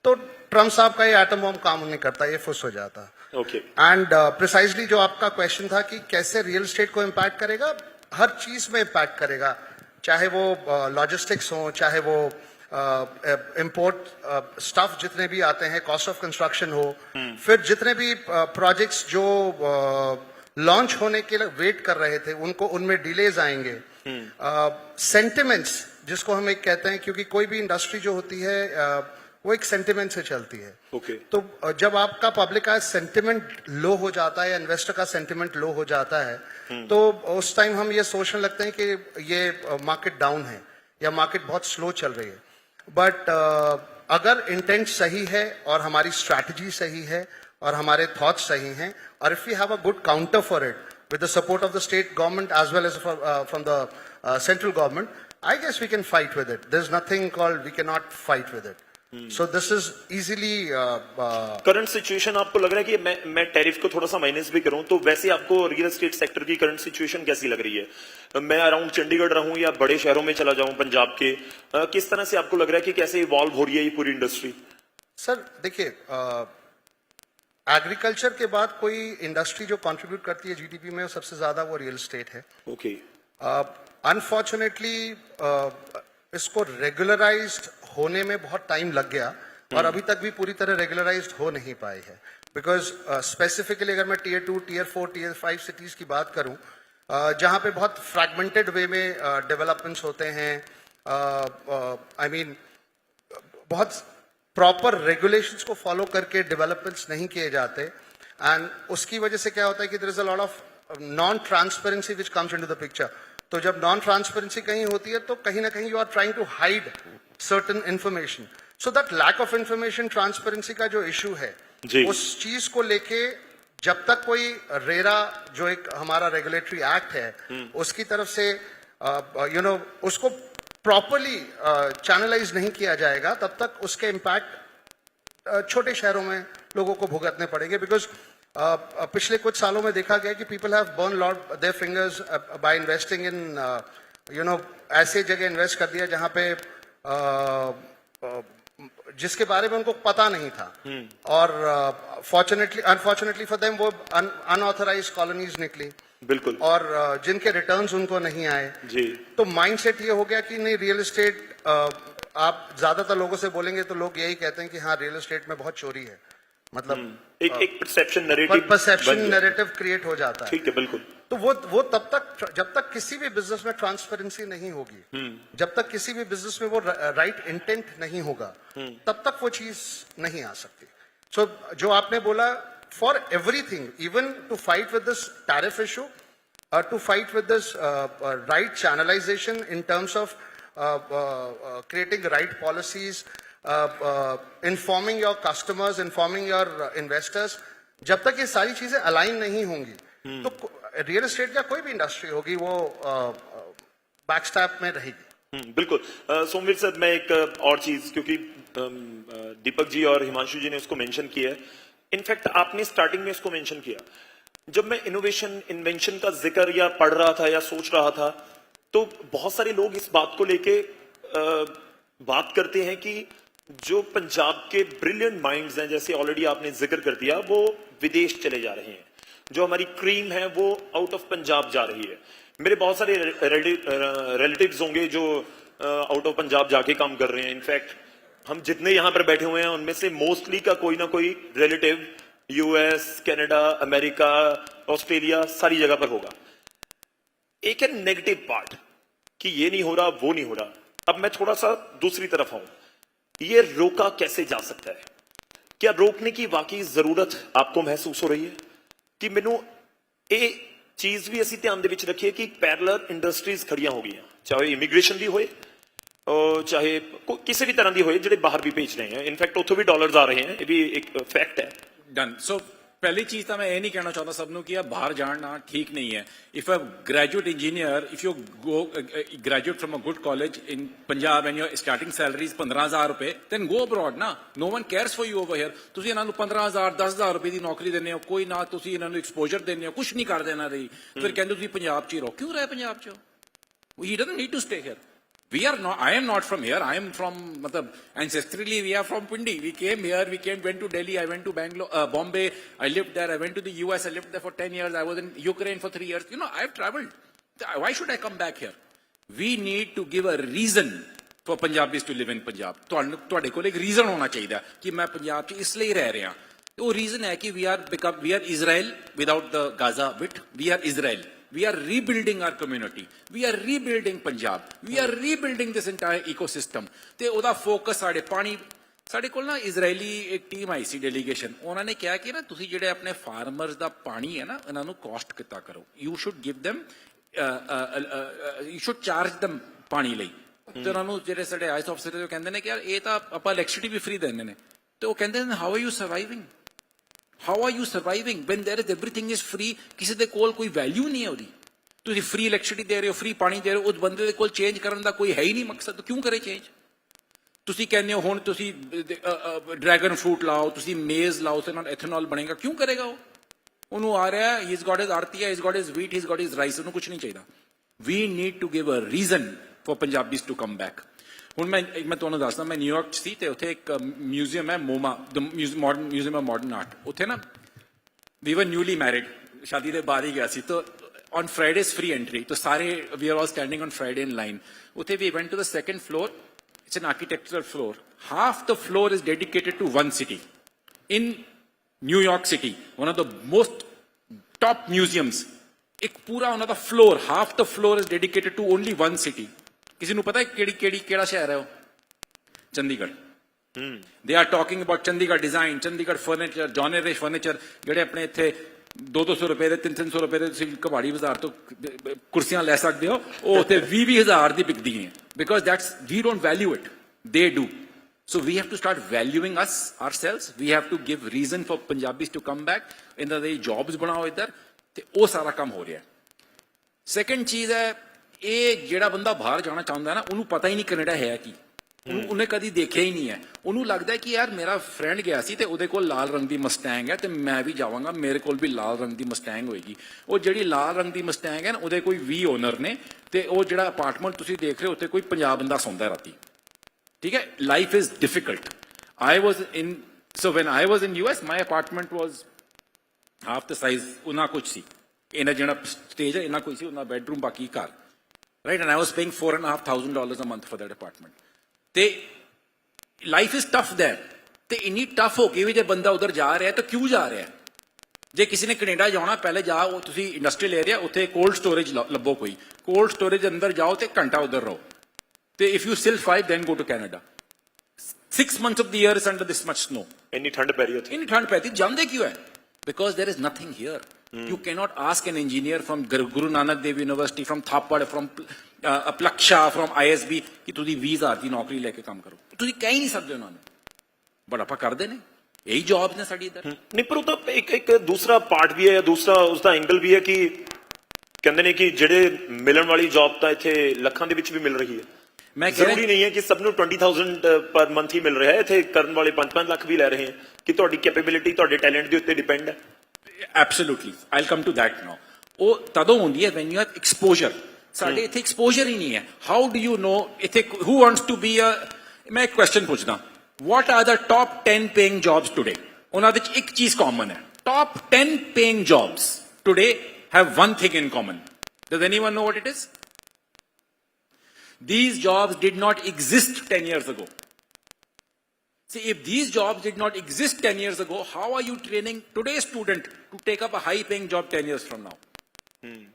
तो ट्रम्प साहब का ये एटम बम काम नहीं करता, ये फुस हो जाता. ओके. एंड प्रिसाइजली जो आपका क्वेश्चन था कि कैसे रियल एस्टेट को इम्पैक्ट करेगा, हर चीज में इम्पैक्ट करेगा, चाहे वो लॉजिस्टिक्स हो, चाहे वो इंपोर्ट स्टफ जितने भी आते हैं, कॉस्ट ऑफ कंस्ट्रक्शन हो, फिर जितने भी प्रोजेक्ट्स जो लॉन्च होने के लिए वेट कर रहे थे, उनको उनमें डिलेज आएंगे. सेंटिमेंट्स जिसको हम एक कहते हैं, क्योंकि कोई भी इंडस्ट्री जो होती है वो एक सेंटिमेंट से चलती है. ओके. तो जब आपका पब्लिक का सेंटिमेंट लो हो जाता है या इन्वेस्टर का सेंटिमेंट लो हो जाता है, तो उस टाइम हम ये सोचने लगते हैं कि ये मार्केट डाउन है या मार्केट बहुत स्लो चल रही है. बट अगर इंटेंट सही है और हमारी स्ट्रैटेजी सही है और हमारे थॉट्स सही हैं, और if we have a good counter for it with the support of the state government as well as from the central government, I guess we can fight with it. There's nothing called we cannot fight with it. So this is easily current situation आपको लग रहा है कि मैं tariff को थोड़ा सा minus भी करूं, तो वैसे आपको रियल एस्टेट सेक्टर की करंट सिचुएशन कैसी लग रही है? मैं अराउंड चंडीगढ़ रहूं या बड़े शहरों में चला जाऊं पंजाब के, किस तरह से आपको लग रहा है कि कैसे इवॉल्व हो रही है ये पूरी इंडस्ट्री? सर देखिए, एग्रीकल्चर के बाद कोई इंडस्ट्री जो कंट्रीब्यूट करती है जीडीपी में, सबसे ज्यादा वो रियल एस्टेट है. ओके. अनफॉर्चुनेटली इसको रेगुलराइज्ड होने में बहुत टाइम लग गया और अभी तक भी पूरी तरह रेगुलराइज्ड हो नहीं पाई है. बिकॉज स्पेसिफिकली अगर मैं टीयर 2, टीयर 4, टीयर 5 सिटीज की बात करूं, जहां पे बहुत फ्रैगमेंटेड वे में डेवलपमेंट्स होते हैं, आई मीन बहुत प्रॉपर रेगुलेशंस को फॉलो करके डेवलपमेंट्स नहीं किए जाते, एंड उसकी वजह से क्या होता है कि there is a lot of non transparency which comes into the picture. तो जब नॉन ट्रांसपेरेंसी कहीं होती है, तो कहीं ना कहीं you are trying to hide certain information. So that lack of information, transparency का जो इशू है, उस चीज को लेके जब तक कोई रेरा जो एक हमारा रेगुलेटरी एक्ट है उसकी तरफ से उसको प्रॉपरली चैनलाइज नहीं किया जाएगा, तब तक उसके इम्पैक्ट छोटे शहरों में लोगों को भुगतने पड़ेंगे. बिकॉज पिछले कुछ सालों में देखा गया कि people have burn lot their fingers by investing in ऐसे जगह इन्वेस्ट कर दिया जहां पे जिसके बारे में उनको पता नहीं था, और अनफॉर्चुनेटली फॉर देम वो अनऑथराइज कॉलोनीज निकली. बिल्कुल. और जिनके रिटर्न्स उनको नहीं आए जी. तो माइंडसेट ये हो गया कि नहीं, रियल एस्टेट, आप ज्यादातर लोगों से बोलेंगे तो लोग यही कहते हैं कि हाँ रियल एस्टेट में बहुत चोरी है, मतलब एक परसेप्शन नैरेटिव क्रिएट हो जाता है. ठीक है. बिल्कुल. तो वो तब तक, जब तक किसी भी बिजनेस में ट्रांसपेरेंसी नहीं होगी, जब तक किसी भी बिजनेस में वो राइट इंटेंट नहीं होगा, तब तक वो चीज नहीं आ सकती. सो जो आपने बोला, for everything, even to fight with this tariff issue, to fight with this right channelization in terms of creating right policies, informing your customers, informing your investors, जब तक ये सारी चीजें अलाइन नहीं होंगी, तो रियल एस्टेट या कोई भी इंडस्ट्री होगी वो बैकस्टैप में रहेगी. बिल्कुल. सोमवीर सर, मैं एक और चीज, क्योंकि दीपक जी और हिमांशु जी ने उसको मेंशन किया है, इनफैक्ट आपने स्टार्टिंग में इसको मेंशन किया, जब मैं इनोवेशन इन्वेंशन का जिक्र या पढ़ रहा था या सोच रहा था, तो बहुत सारे लोग इस बात को लेके बात करते हैं कि जो पंजाब के ब्रिलियंट माइंड्स हैं, जैसे ऑलरेडी आपने जिक्र कर दिया, वो विदेश चले जा रहे हैं. जो हमारी क्रीम है वो आउट ऑफ पंजाब जा रही है. मेरे बहुत सारे रिलेटिव्स होंगे जो आउट ऑफ पंजाब जाके काम कर रहे हैं. इनफैक्ट हम जितने यहां पर बैठे हुए हैं उनमें से मोस्टली का कोई ना कोई relative US, Canada, America, Australia, सारी जगह पर होगा. एक है नेगेटिव पार्ट कि ये नहीं हो रहा, वो नहीं हो रहा. अब मैं थोड़ा सा दूसरी तरफ आऊं, ये रोका कैसे जा सकता है? क्या रोकने की वाकई जरूरत आपको महसूस हो रही है कि मैनू ये चीज भी ਅਸੀਂ ਧਿਆਨ ਦੇ ਵਿੱਚ ਰੱਖੀਏ कि पैरेलल इंडस्ट्रीज खड़ियां हो गई, चाहे इमीग्रेशन ਦੀ ਹੋਏ, चाहे किसी भी तरह की होए, ਜਿਹੜੇ बाहर भी भेज रहे हैं. इनफैक्ट ਉੱਥੋਂ भी डॉलर्स आ रहे हैं, ये भी एक फैक्ट है. Done. So ਪਹਿਲੀ ਚੀਜ਼ ਤਾਂ ਮੈਂ ਇਹ ਨਹੀਂ ਕਹਿਣਾ ਚਾਹੁੰਦਾ ਸਭ ਨੂੰ ਕਿ ਇਹ ਬਾਹਰ ਜਾਣਾ ਠੀਕ ਨਹੀਂ ਹੈ if a graduate engineer if you go graduate from a good college in Punjab and your starting salary is 15000 rupaye then go abroad ਨਾ no one cares for you over here ਤੁਸੀਂ ਇਹਨਾਂ ਨੂੰ 15000 10000 ਰੁਪਏ ਦੀ ਨੌਕਰੀ ਦਿੰਦੇ ਹੋ ਕੋਈ ਨਾ ਤੁਸੀਂ ਇਹਨਾਂ ਨੂੰ ਐਕਸਪੋਜ਼ਰ ਦਿੰਦੇ ਹੋ ਕੁਝ ਨਹੀਂ ਕਰਦੇ ਇਹਨਾਂ ਦੀ ਫਿਰ ਕਹਿੰਦੇ ਤੁਸੀਂ ਪੰਜਾਬ 'ਚ ਹੀ ਰਹੋ ਕਿਉਂ ਰਹੇ ਪੰਜਾਬ 'ਚ ਹੀ doesn't need to stay here We are not. I am not from here. I am from. Matlab, ancestrally, we are from Pindi. We came here. Went to Delhi. I went to Bangalore, Bombay. I lived there. I went to the US. I lived there for 10 years. I was in Ukraine for 3 years. You know, I have traveled. Why should I come back here? We need to give a reason for Punjabis to live in Punjab. ਤੁਹਾਡੇ ਕੋਲ ਇੱਕ reason ਹੋਣਾ ਚਾਹੀਦਾ ਕਿ ਮੈਂ ਪੰਜਾਬ 'ਚ ਇਸ ਲਈ ਰਹਿ ਰਿਹਾ ਉਹ reason ਹੈ ਕਿ we are Israel without the Gaza bit. We are Israel. We are rebuilding our community. We are rebuilding Punjab. We are rebuilding this entire ecosystem. ਤੇ ਉਹਦਾ ਫੋਕਸ ਸਾਡੇ ਕੋਲ ਨਾ ਇਜ਼ਰਾਈਲੀ ਇੱਕ ਟੀਮ ਆਈ ਸੀ ਡੈਲੀਗੇਸ਼ਨ ਉਹਨਾਂ ਨੇ ਕਿਹਾ ਕਿ ਨਾ ਤੁਸੀਂ ਜਿਹੜੇ ਆਪਣੇ ਫਾਰਮਰਸ ਦਾ ਪਾਣੀ ਹੈ ਨਾ ਇਹਨਾਂ ਨੂੰ ਕਾਸਟ ਕਿੱਤਾ ਕਰੋ you should give them you should charge them ਪਾਣੀ ਲਈ ਤੇ ਉਹਨਾਂ ਨੂੰ ਜਿਹੜੇ ਸਾਡੇ ਆਈਸ ਆਫਸਰ ਕਹਿੰਦੇ ਨੇ ਕਿ ਯਾਰ ਇਹ ਤਾਂ ਆਪਾਂ ਇਲੈਕਟ੍ਰਿਸਿਟੀ ਵੀ ਫ੍ਰੀ ਦਿੰਦੇ ਨੇ ਤੇ ਉਹ ਕਹਿੰਦੇ ਨੇ how are you surviving How are you surviving when there is everything is free? ਕਿਸੇ ਦੇ ਕੋਲ ਕੋਈ ਵੈਲਿਊ ਨਹੀਂ ਹੈ ਉਹਦੀ ਤੁਸੀਂ ਫ੍ਰੀ ਇਲੈਕਟ੍ਰਿਸਿਟੀ ਦੇ ਰਹੇ ਹੋ ਫ੍ਰੀ ਪਾਣੀ ਦੇ ਰਹੇ ਹੋ ਉਸ ਬੰਦੇ ਦੇ ਕੋਲ ਚੇਂਜ ਕਰਨ ਦਾ ਕੋਈ ਹੈ ਹੀ ਨਹੀਂ ਮਕਸਦ ਕਿਉਂ ਕਰੇ ਚੇਂਜ ਤੁਸੀਂ ਕਹਿੰਦੇ ਹੋ ਹੁਣ ਤੁਸੀਂ ਡਰੈਗਨ ਫਰੂਟ ਲਾਓ ਤੁਸੀਂ ਮੇਜ਼ ਲਾਓ ਤੇ ਨਾਲ ਐਥਨੋਲ ਬਣੇਗਾ ਕਿਉਂ ਕਰੇਗਾ ਉਹ ਉਹਨੂੰ ਆ ਰਿਹਾ ਹੀ ਇਜ਼ ਗॉट ਹਿਸ ਆਰਤੀਆ he is got his wheat he is got his rice ਉਹਨੂੰ ਕੁਝ ਨਹੀਂ ਚਾਹੀਦਾ we need to give a reason for Punjabis to come back ਹੁਣ ਮੈਂ ਤੁਹਾਨੂੰ ਦੱਸਦਾ ਮੈਂ ਨਿਊਯਾਰਕ 'ਚ ਸੀ ਤੇ ਉੱਥੇ ਇੱਕ ਮਿਊਜ਼ੀਅਮ ਹੈ ਮੋਮਾ ਮਿਊਜ਼ੀਅਮ ਆਫ ਮਾਡਰਨ ਆਰਟ ਉੱਥੇ ਨਾ ਵੀ ਵਰ ਨਿਊਲੀ ਮੈਰਿਡ ਸ਼ਾਦੀ ਦੇ ਬਾਅਦ ਹੀ ਗਿਆ ਸੀ ਤਾਂ on Fridays free entry तो सारे we are all standing on Friday in line ਉੱਥੇ we went to the second floor it's an architectural floor half the floor is dedicated to one city in New York City one of the most top museums ਇੱਕ ਪੂਰਾ ਉਹਨਾਂ ਦਾ floor half the floor is dedicated to only one city ਕਿਸੇ ਨੂੰ ਪਤਾ ਹੈ ਕਿਹੜਾ ਸ਼ਹਿਰ ਹੈ ਉਹ Chandigarh they are talking about Chandigarh design Chandigarh furniture genre furniture ਜਿਹੜੇ ਆਪਣੇ ਇੱਥੇ 200 ਰੁਪਏ ਦੇ 300 ਰੁਪਏ ਦੇ ਤੁਸੀਂ ਕਬਾੜੀ ਬਾਜ਼ਾਰ ਤੋਂ ਕੁਰਸੀਆਂ ਲੈ ਸਕਦੇ ਹੋ ਉਹ ਉੱਥੇ 20,000 ਦੀ ਵਿਕਦੀ ਹੈ because that's we don't value it they do so we have to start valuing us ourselves we have to give reason for Punjabis to come back ਇਹਨਾਂ ਦੇ ਜੌਬਸ ਬਣਾਓ ਇੱਧਰ ਤੇ ਉਹ ਸਾਰਾ ਕੰਮ ਹੋ ਰਿਹਾ ਸੈਕੰਡ ਚੀਜ਼ ਹੈ ਇਹ ਜਿਹੜਾ ਬੰਦਾ ਬਾਹਰ ਜਾਣਾ ਚਾਹੁੰਦਾ ਨਾ ਉਹਨੂੰ ਪਤਾ ਹੀ ਨਹੀਂ ਕੈਨੇਡਾ ਹੈ ਕੀ ਉਹਨੇ ਕਦੀ ਦੇਖਿਆ ਹੀ ਨਹੀਂ ਹੈ ਉਹਨੂੰ ਲੱਗਦਾ ਕਿ ਯਾਰ ਮੇਰਾ ਫਰੈਂਡ ਗਿਆ ਸੀ ਤੇ ਉਹਦੇ ਕੋਲ ਲਾਲ ਰੰਗ ਦੀ ਮਸਟੈਂਗ ਹੈ ਤੇ ਮੈਂ ਵੀ ਜਾਵਾਂਗਾ ਮੇਰੇ ਕੋਲ ਵੀ ਲਾਲ ਰੰਗ ਦੀ ਮਸਟੈਂਗ ਹੋਏਗੀ ਉਹ ਜਿਹੜੀ ਲਾਲ ਰੰਗ ਦੀ ਮਸਟੈਂਗ ਹੈ ਨਾ ਉਹਦੇ ਕੋਈ 20 ਓਨਰ ਨੇ ਤੇ ਉਹ ਜਿਹੜਾ ਅਪਾਰਟਮੈਂਟ ਤੁਸੀਂ ਦੇਖ ਰਹੇ ਹੋ ਉੱਥੇ ਕੋਈ 50 ਬੰਦਾ ਸੌਂਦਾ ਰਾਤੀ ਠੀਕ ਹੈ life is difficult I was in so when I was in US my apartment was half the size ਉਹਨਾਂ ਕੁਝ ਸੀ ਇਹਨਾਂ ਜਿਹੜਾ ਸਟੇਜ ਹੈ ਇਹਨਾਂ ਕੋਈ ਸੀ ਉਹਨਾਂ ਬੈਡਰੂਮ ਬਾਕੀ ਘਰ right and I was paying $4,500 a month for that apartment ਤੇ ਲਾਈਫ ਇਜ਼ ਟਫ ਦੈਰ ਤੇ ਇੰਨੀ ਟਫ ਹੋ ਕੇ ਵੀ ਜੇ ਬੰਦਾ ਉਧਰ ਜਾ ਰਿਹਾ ਤਾਂ ਕਿਉਂ ਜਾ ਰਿਹਾ ਜੇ ਕਿਸੇ ਨੇ ਕੈਨੇਡਾ ਜਾਣਾ ਪਹਿਲੇ ਜਾ ਉਹ ਤੁਸੀਂ ਇੰਡਸਟਰੀਅਲ ਏਰੀਆ ਉੱਥੇ ਕੋਲਡ ਸਟੋਰੇਜ ਲੱਭੋ ਕੋਈ ਕੋਲਡ ਸਟੋਰੇਜ ਅੰਦਰ ਜਾਓ ਤੇ ਘੰਟਾ ਉਧਰ ਰਹੋ ਤੇ if you still survive then go to Canada 6 months of the year is under this much snow ਇੰਨੀ ਠੰਡ ਪੈ ਰਹੀ ਉੱਥੇ ਇੰਨੀ ਠੰਡ ਪੈਂਦੀ ਜਾਂਦੇ ਕਿਉਂ ਹੈ because there is nothing here you cannot ask an engineer from Guru Nanak Dev University from Thapad from Plaksha from ISB ਕਿ ਤੁਸੀਂ 20,000 ਦੀ ਨੌਕਰੀ ਲੈ ਕੇ ਕੰਮ ਕਰੋ ਤੁਸੀਂ ਕਹਿ ਹੀ ਨਹੀਂ ਸਕਦੇ ਉਹਨਾਂ ਨੂੰ ਬਟ ਆਪਾਂ ਕਰਦੇ ਨੇ ਇਹੀ ਜੌਬ ਨੇ ਸਾਡੀ ਇੱਧਰ ਨਹੀਂ ਪਰ ਉਹ ਤਾਂ ਇੱਕ ਦੂਸਰਾ ਪਾਰਟ ਵੀ ਹੈ ਜਾਂ ਦੂਸਰਾ ਉਸਦਾ ਐਂਗਲ ਵੀ ਹੈ ਕਿ ਕਹਿੰਦੇ ਨੇ ਕਿ ਜਿਹੜੇ ਮਿਲਣ ਵਾਲੀ ਜੌਬ ਤਾਂ ਇੱਥੇ ਲੱਖਾਂ ਦੇ ਵਿੱਚ ਵੀ ਮਿਲ ਰਹੀ ਹੈ ਮੈਂ ਜ਼ਰੂਰੀ ਨਹੀਂ ਹੈ ਕਿ ਸਭ ਨੂੰ 20,000 ਪਰ ਮੰਥ ਹੀ ਮਿਲ ਰਿਹਾ ਹੈ ਇੱਥੇ ਕਰਨ ਵਾਲੇ 5-5 ਲੱਖ ਵੀ ਲੈ ਰਹੇ ਹੈ ਕਿ ਤੁਹਾਡੀ ਕੈਪੇਬਿਲਿਟੀ ਤੁਹਾਡੇ ਟੈਲੈਂਟ ਦੇ ਉੱਤੇ ਡਿਪੈਂਡ ਹੈ absolutely I'll come to that now ਉਹ ਤਦੋਂ ਹੁੰਦੀ ਹੈ ਵੈਨ ਯੂ ਹੈਵ ਐਕਸਪੋਜ਼ਰ ਸਾਡੇ ਇੱਥੇ ਐਕਸਪੋਜ਼ਰ ਹੀ ਨਹੀਂ ਹੈ ਹਾਊ ਡੂ ਯੂ ਨੋ ਇੱਥੇ ਹੂ ਵਾਂਟਸ ਟੂ ਬੀ ਮੈਂ ਇੱਕ ਕੁਐਸਚਨ ਪੁੱਛਦਾ what are the top 10 paying jobs today ਉਹਨਾਂ ਵਿੱਚ ਇੱਕ ਚੀਜ਼ ਕਾਮਨ ਹੈ top 10 paying jobs today have one thing in common does anyone know what it is these jobs did not exist 10 years ago see if these jobs did not exist 10 years ago how are you training today's student to take up a high paying job 10 years from now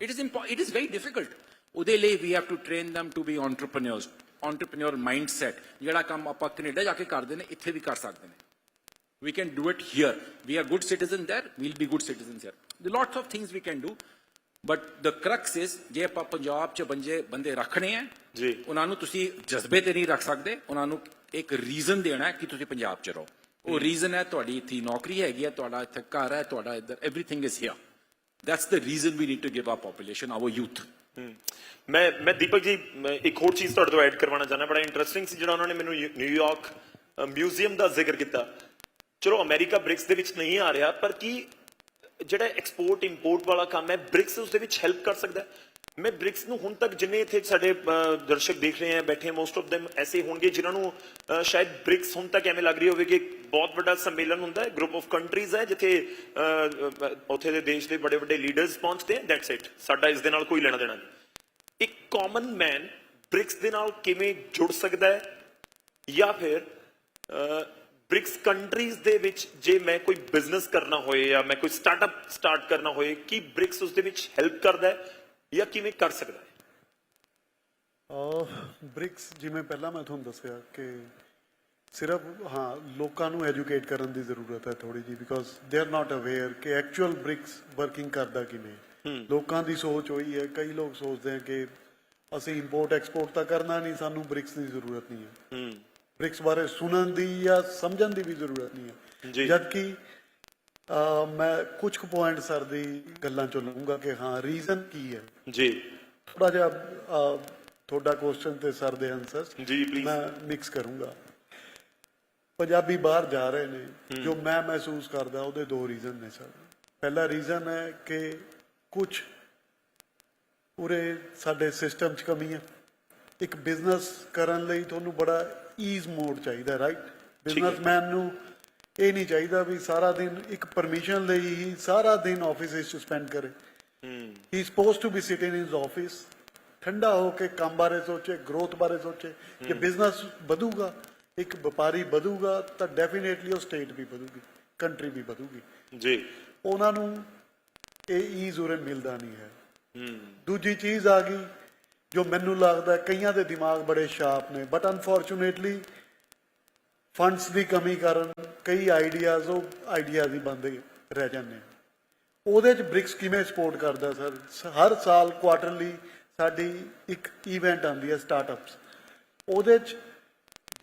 it is very difficult ਉਹਦੇ ਲਈ we have to train them to be entrepreneurs entrepreneur mindset ਜਿਹੜਾ ਕੰਮ ਆਪਾਂ Canada ਜਾ ਕੇ ਕਰਦੇ ਨੇ ਇੱਥੇ ਵੀ ਕਰ ਸਕਦੇ ਨੇ we can do it here we are good citizens there we'll be good citizens here there are lots of things we can do but the crux is ਜੇ ਆਪਾਂ ਪੰਜਾਬ 'ਚ ਬੰਦੇ ਰੱਖਣੇ ਆ ਜੀ ਉਹਨਾਂ ਨੂੰ ਤੁਸੀਂ ਜਜ਼ਬੇ ਤੇ ਨਹੀਂ ਰੱਖ ਸਕਦੇ ਉਹਨਾਂ ਨੂੰ ਇੱਕ ਰੀਜ਼ਨ ਦੇਣਾ ਕਿ ਤੁਸੀਂ ਪੰਜਾਬ 'ਚ ਰਹੋ ਉਹ ਰੀਜ਼ਨ ਹੈ ਤੁਹਾਡੀ ਇੱਥੇ ਨੌਕਰੀ ਹੈਗੀ ਹੈ, ਤੁਹਾਡਾ ਇੱਥੇ ਘਰ ਹੈ, ਤੁਹਾਡਾ ਇੱਧਰ everything is here. That's the reason we need to give our population, our youth. ਮੈਂ ਦੀਪਕ ਜੀ ਮੈਂ ਇੱਕ ਹੋਰ ਚੀਜ਼ ਤੁਹਾਡੇ ਤੋਂ ਐਡ ਕਰਵਾਉਣਾ ਚਾਹੁੰਦਾ। ਬੜਾ ਇੰਟਰਸਟਿੰਗ ਸੀ ਜਿਹੜਾ ਉਹਨਾਂ ਨੇ ਮੈਨੂੰ ਨਿਊਯਾਰਕ ਮਿਊਜ਼ੀਅਮ ਦਾ ਜ਼ਿਕਰ ਕੀਤਾ। ਚਲੋ ਅਮਰੀਕਾ ਬ੍ਰਿਕਸ ਦੇ ਵਿੱਚ ਨਹੀਂ ਆ ਰਿਹਾ, ਪਰ ਕੀ ਜਿਹੜਾ ਐਕਸਪੋਰਟ ਇੰਪੋਰਟ ਵਾਲਾ ਕੰਮ ਹੈ ਬ੍ਰਿਕਸ ਉਸ ਦੇ ਵਿੱਚ ਹੈਲਪ ਕਰ ਸਕਦਾ ਹੈ? ਮੈਂ ਬ੍ਰਿਕਸ ਨੂੰ ਹੁਣ ਤੱਕ ਜਿੰਨੇ ਇੱਥੇ ਸਾਡੇ ਦਰਸ਼ਕ ਦੇਖ ਰਹੇ ਆ ਬੈਠੇ, ਮੋਸਟ ਆਫ them ਐਸੇ ਹੋਣਗੇ ਜਿਨ੍ਹਾਂ ਨੂੰ ਸ਼ਾਇਦ ਬ੍ਰਿਕਸ ਹੁਣ ਤੱਕ ਐਵੇਂ ਲੱਗ ਰਹੀ ਹੋਵੇ ਕਿ ਬਹੁਤ ਵੱਡਾ ਸੰਮੇਲਨ ਹੁੰਦਾ ਹੈ, ਗਰੁੱਪ ਆਫ ਕੰਟਰੀਜ਼ ਹੈ ਜਿੱਥੇ ਉੱਥੇ ਦੇ ਦੇਸ਼ ਦੇ ਬੜੇ ਵੱਡੇ ਲੀਡਰਸ ਪਹੁੰਚਦੇ ਆ, ਦੈਟਸ ਇਟ, ਸਾਡਾ ਇਸ ਦੇ ਨਾਲ ਕੋਈ ਲੈਣਾ ਦੇਣਾ ਨਹੀਂ। ਇੱਕ ਕਾਮਨ ਮੈਨ ਬ੍ਰਿਕਸ ਦੇ ਨਾਲ ਕਿਵੇਂ ਜੁੜ ਸਕਦਾ ਹੈ, ਜਾਂ ਫਿਰ ਬ੍ਰਿਕਸ ਕੰਟਰੀਜ਼ ਦੇ ਵਿੱਚ ਜੇ ਮੈਂ ਕੋਈ ਬਿਜ਼ਨਸ ਕਰਨਾ ਹੋਏ ਜਾਂ ਮੈਂ ਕੋਈ ਸਟਾਰਟਅਪ ਸਟਾਰਟ ਕਰਨਾ ਹੋਏ, ਕੀ ਬ੍ਰਿਕਸ ਉਸ ਦੇ ਵਿੱਚ ਹੈਲਪ ਕਰਦਾ ਹੈ ਜਾਂ ਕਿਵੇਂ ਕਰ ਸਕਦਾ ਹੈ? ਬ੍ਰਿਕਸ ਜਿਵੇਂ ਪਹਿਲਾਂ ਮੈਂ ਤੁਹਾਨੂੰ ਦੱਸਿਆ ਕਿ ਸਿਰਫ ਹਾਂ ਲੋਕਾਂ ਨੂੰ ਐਜੂਕੇਟ ਕਰਨ ਦੀ ਜ਼ਰੂਰਤ ਹੈ ਥੋੜੀ ਜੀ, because they are not aware ਕਿ ਐਕਚੁਅਲ ਬ੍ਰਿਕਸ ਵਰਕਿੰਗ ਕਰਦਾ ਕਿਵੇਂ। ਲੋਕਾਂ ਦੀ ਸੋਚ ਹੋਈ ਹੈ, ਕਈ ਲੋਕ ਸੋਚਦੇ ਹੈ ਕਿ ਅਸੀਂ ਇੰਪੋਰਟ ਐਕਸਪੋਰਟ ਤਾਂ ਕਰਨਾ ਨਹੀਂ, ਸਾਨੂੰ ਬ੍ਰਿਕਸ ਦੀ ਜ਼ਰੂਰਤ ਨਹੀਂ ਹੈ। ਬ੍ਰਿਕਸ ਬਾਰੇ ਸੁਣਨ ਦੀ ਜਾਂ ਸਮਝਣ ਦੀ ਵੀ ਜ਼ਰੂਰਤ ਨਹੀਂ ਹੈ, ਜਦਕਿ ਮੈਂ ਕੁਝ ਕੁ ਪੁਆਇੰਟ ਸਰ ਦੀ ਗੱਲਾਂ ਚੋਂ ਲਵਾਂਗਾ ਕਿ ਹਾਂ ਰੀਜ਼ਨ ਕੀ ਹੈ ਜੀ। ਥੋੜਾ ਜਿਹਾ ਤੁਹਾਡਾ ਕੁਐਸਚਨ ਤੇ ਸਰ ਦੇ ਆਨਸਰਸ ਜੀ ਪਲੀਜ਼ ਮੈਂ ਮਿਕਸ ਕਰੂੰਗਾ। ਪੰਜਾਬੀ ਬਾਹਰ ਜਾ ਰਹੇ ਨੇ, ਜੋ ਮੈਂ ਮਹਿਸੂਸ ਕਰਦਾ ਉਹਦੇ ਦੋ ਰੀਜ਼ਨ ਨੇ ਸਰ। ਪਹਿਲਾ ਰੀਜ਼ਨ ਹੈ ਕਿ ਕੁਝ ਪੂਰੇ ਸਾਡੇ ਸਿਸਟਮ 'ਚ ਕਮੀ ਹੈ। ਇੱਕ ਬਿਜ਼ਨਸ ਕਰਨ ਲਈ ਤੁਹਾਨੂੰ ਬੜਾ ਈਜ਼ ਮੋਡ ਚਾਹੀਦਾ, ਰਾਈਟ? ਬਿਜ਼ਨਸਮੈਨ ਨੂੰ ਇਹ ਨਹੀਂ ਚਾਹੀਦਾ ਵੀ ਸਾਰਾ ਦਿਨ ਇੱਕ ਪਰਮਿਸ਼ਨ ਲਈ ਹੀ ਸਾਰਾ ਦਿਨ ਆਫਿਸ ਵਿੱਚ ਸਪੈਂਡ ਕਰੇ। He is supposed to be sitting in his office, ਠੰਡਾ ਹੋ ਕੇ ਕੰਮ ਬਾਰੇ ਸੋਚੇ, ਗਰੋਥ ਬਾਰੇ ਸੋਚੇ। ਕਿ ਬਿਜ਼ਨਸ ਵਧੂਗਾ, ਇੱਕ ਵਪਾਰੀ ਵਧੂਗਾ ਤਾਂ ਡੈਫੀਨੇਟਲੀ ਉਹ ਸਟੇਟ ਵੀ ਵਧੂਗੀ, ਕੰਟਰੀ ਵੀ ਵਧੂਗੀ ਜੀ। ਉਹਨਾਂ ਨੂੰ ਇਹ ਈਜ਼ ਉਰੇ ਮਿਲਦਾ ਨਹੀਂ ਹੈ। ਦੂਜੀ ਚੀਜ਼ ਆ ਗਈ ਜੋ ਮੈਨੂੰ ਲੱਗਦਾ ਕਈਆਂ ਦੇ ਦਿਮਾਗ ਬੜੇ ਸ਼ਾਰਪ ਨੇ, ਬਟ ਅਨਫੋਰਚੂਨੇਟਲੀ ਫੰਡਸ ਦੀ ਕਮੀ ਕਾਰਨ ਕਈ ਆਈਡੀਆਜ਼ ਉਹ ਆਈਡੀਆਜ਼ ਹੀ ਬੰਦ ਰਹਿ ਜਾਂਦੇ। ਉਹਦੇ 'ਚ ਬ੍ਰਿਕਸ ਕਿਵੇਂ ਸਪੋਰਟ ਕਰਦਾ ਸਰ? ਹਰ ਸਾਲ ਕੁਆਟਰਲੀ ਸਾਡੀ ਇੱਕ ਇਵੈਂਟ ਆਉਂਦੀ ਹੈ ਸਟਾਰਟਅਪਸ। ਉਹਦੇ 'ਚ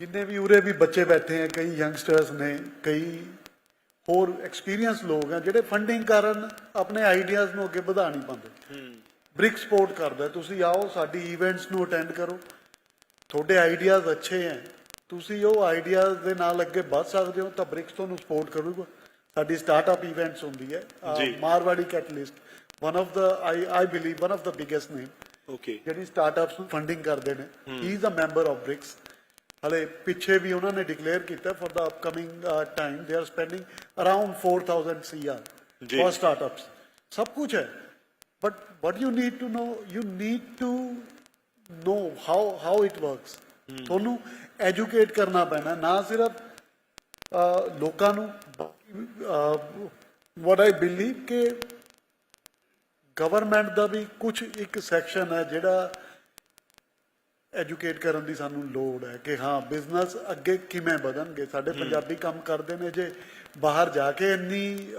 ਜਿੰਨੇ ਵੀ ਉਰੇ ਵੀ ਬੱਚੇ ਬੈਠੇ ਹੈ, ਕਈ ਯੰਗਸਟਰਸ ਨੇ, ਕਈ ਹੋਰ ਐਕਸਪੀਰੀਅੰਸ ਲੋਕ ਆ ਜਿਹੜੇ ਫੰਡਿੰਗ ਕਾਰਨ ਆਪਣੇ ਆਈਡੀਆਜ਼ ਨੂੰ ਅੱਗੇ ਵਧਾ ਨਹੀਂ ਪਾਉਂਦੇ। ਬ੍ਰਿਕਸ ਸਪੋਰਟ ਕਰਦਾ, ਤੁਸੀਂ ਆਓ ਸਾਡੀ ਇਵੈਂਟਸ ਨੂੰ ਅਟੈਂਡ ਕਰੋ, ਤੁਹਾਡੇ ਆਈਡੀਆਜ਼ ਅੱਛੇ ਹੈ, ਤੁਸੀਂ ਉਹ ਆਈਡੀਆਜ਼ ਦੇ ਨਾਲ ਅੱਗੇ ਵੱਧ ਸਕਦੇ ਹੋ ਤਾਂ ਬ੍ਰਿਕਸ ਤੁਹਾਨੂੰ ਸਪੋਰਟ ਕਰੂਗਾ। ਸਾਡੀ ਸਟਾਰਟਅਪ ਇਵੈਂਟਸ ਹੁੰਦੀ ਹੈ, Marwari catalyst, one of the I believe one of the biggest name, ਜਿਹੜੀ ਸਟਾਰਟਅਪਸ ਨੂੰ ਫੰਡਿੰਗ ਕਰਦੇ ਨੇ। He is a member of BRICS. ਹਲੇ ਪਿੱਛੇ ਵੀ ਉਹਨਾਂ ਨੇ ਡਿਕਲੇਅਰ ਕੀਤਾ for the upcoming time they are spending around 4000 CR for startups. ਸਭ ਕੁਝ ਹੈ, but what you need to know how it works। ਤੁਹਾਨੂੰ ਐਜੂਕੇਟ ਕਰਨਾ ਪੈਣਾ, ਨਾ ਸਿਰਫ ਲੋਕਾਂ ਨੂੰ। what I believe ਕਿ ਗਵਰਨਮੈਂਟ ਦਾ ਵੀ ਕੁਝ ਇੱਕ ਸੈਕਸ਼ਨ ਹੈ ਜਿਹੜਾ ਐਜੂਕੇਟ ਕਰਨ ਦੀ ਸਾਨੂੰ ਲੋੜ ਹੈ ਕਿ ਹਾਂ ਬਿਜ਼ਨਸ ਅੱਗੇ ਕਿਵੇਂ ਵਧਣਗੇ। ਸਾਡੇ ਪੰਜਾਬੀ ਕੰਮ ਕਰਦੇ ਨੇ, ਜੇ ਬਾਹਰ ਜਾ ਕੇ ਇੰਨੀ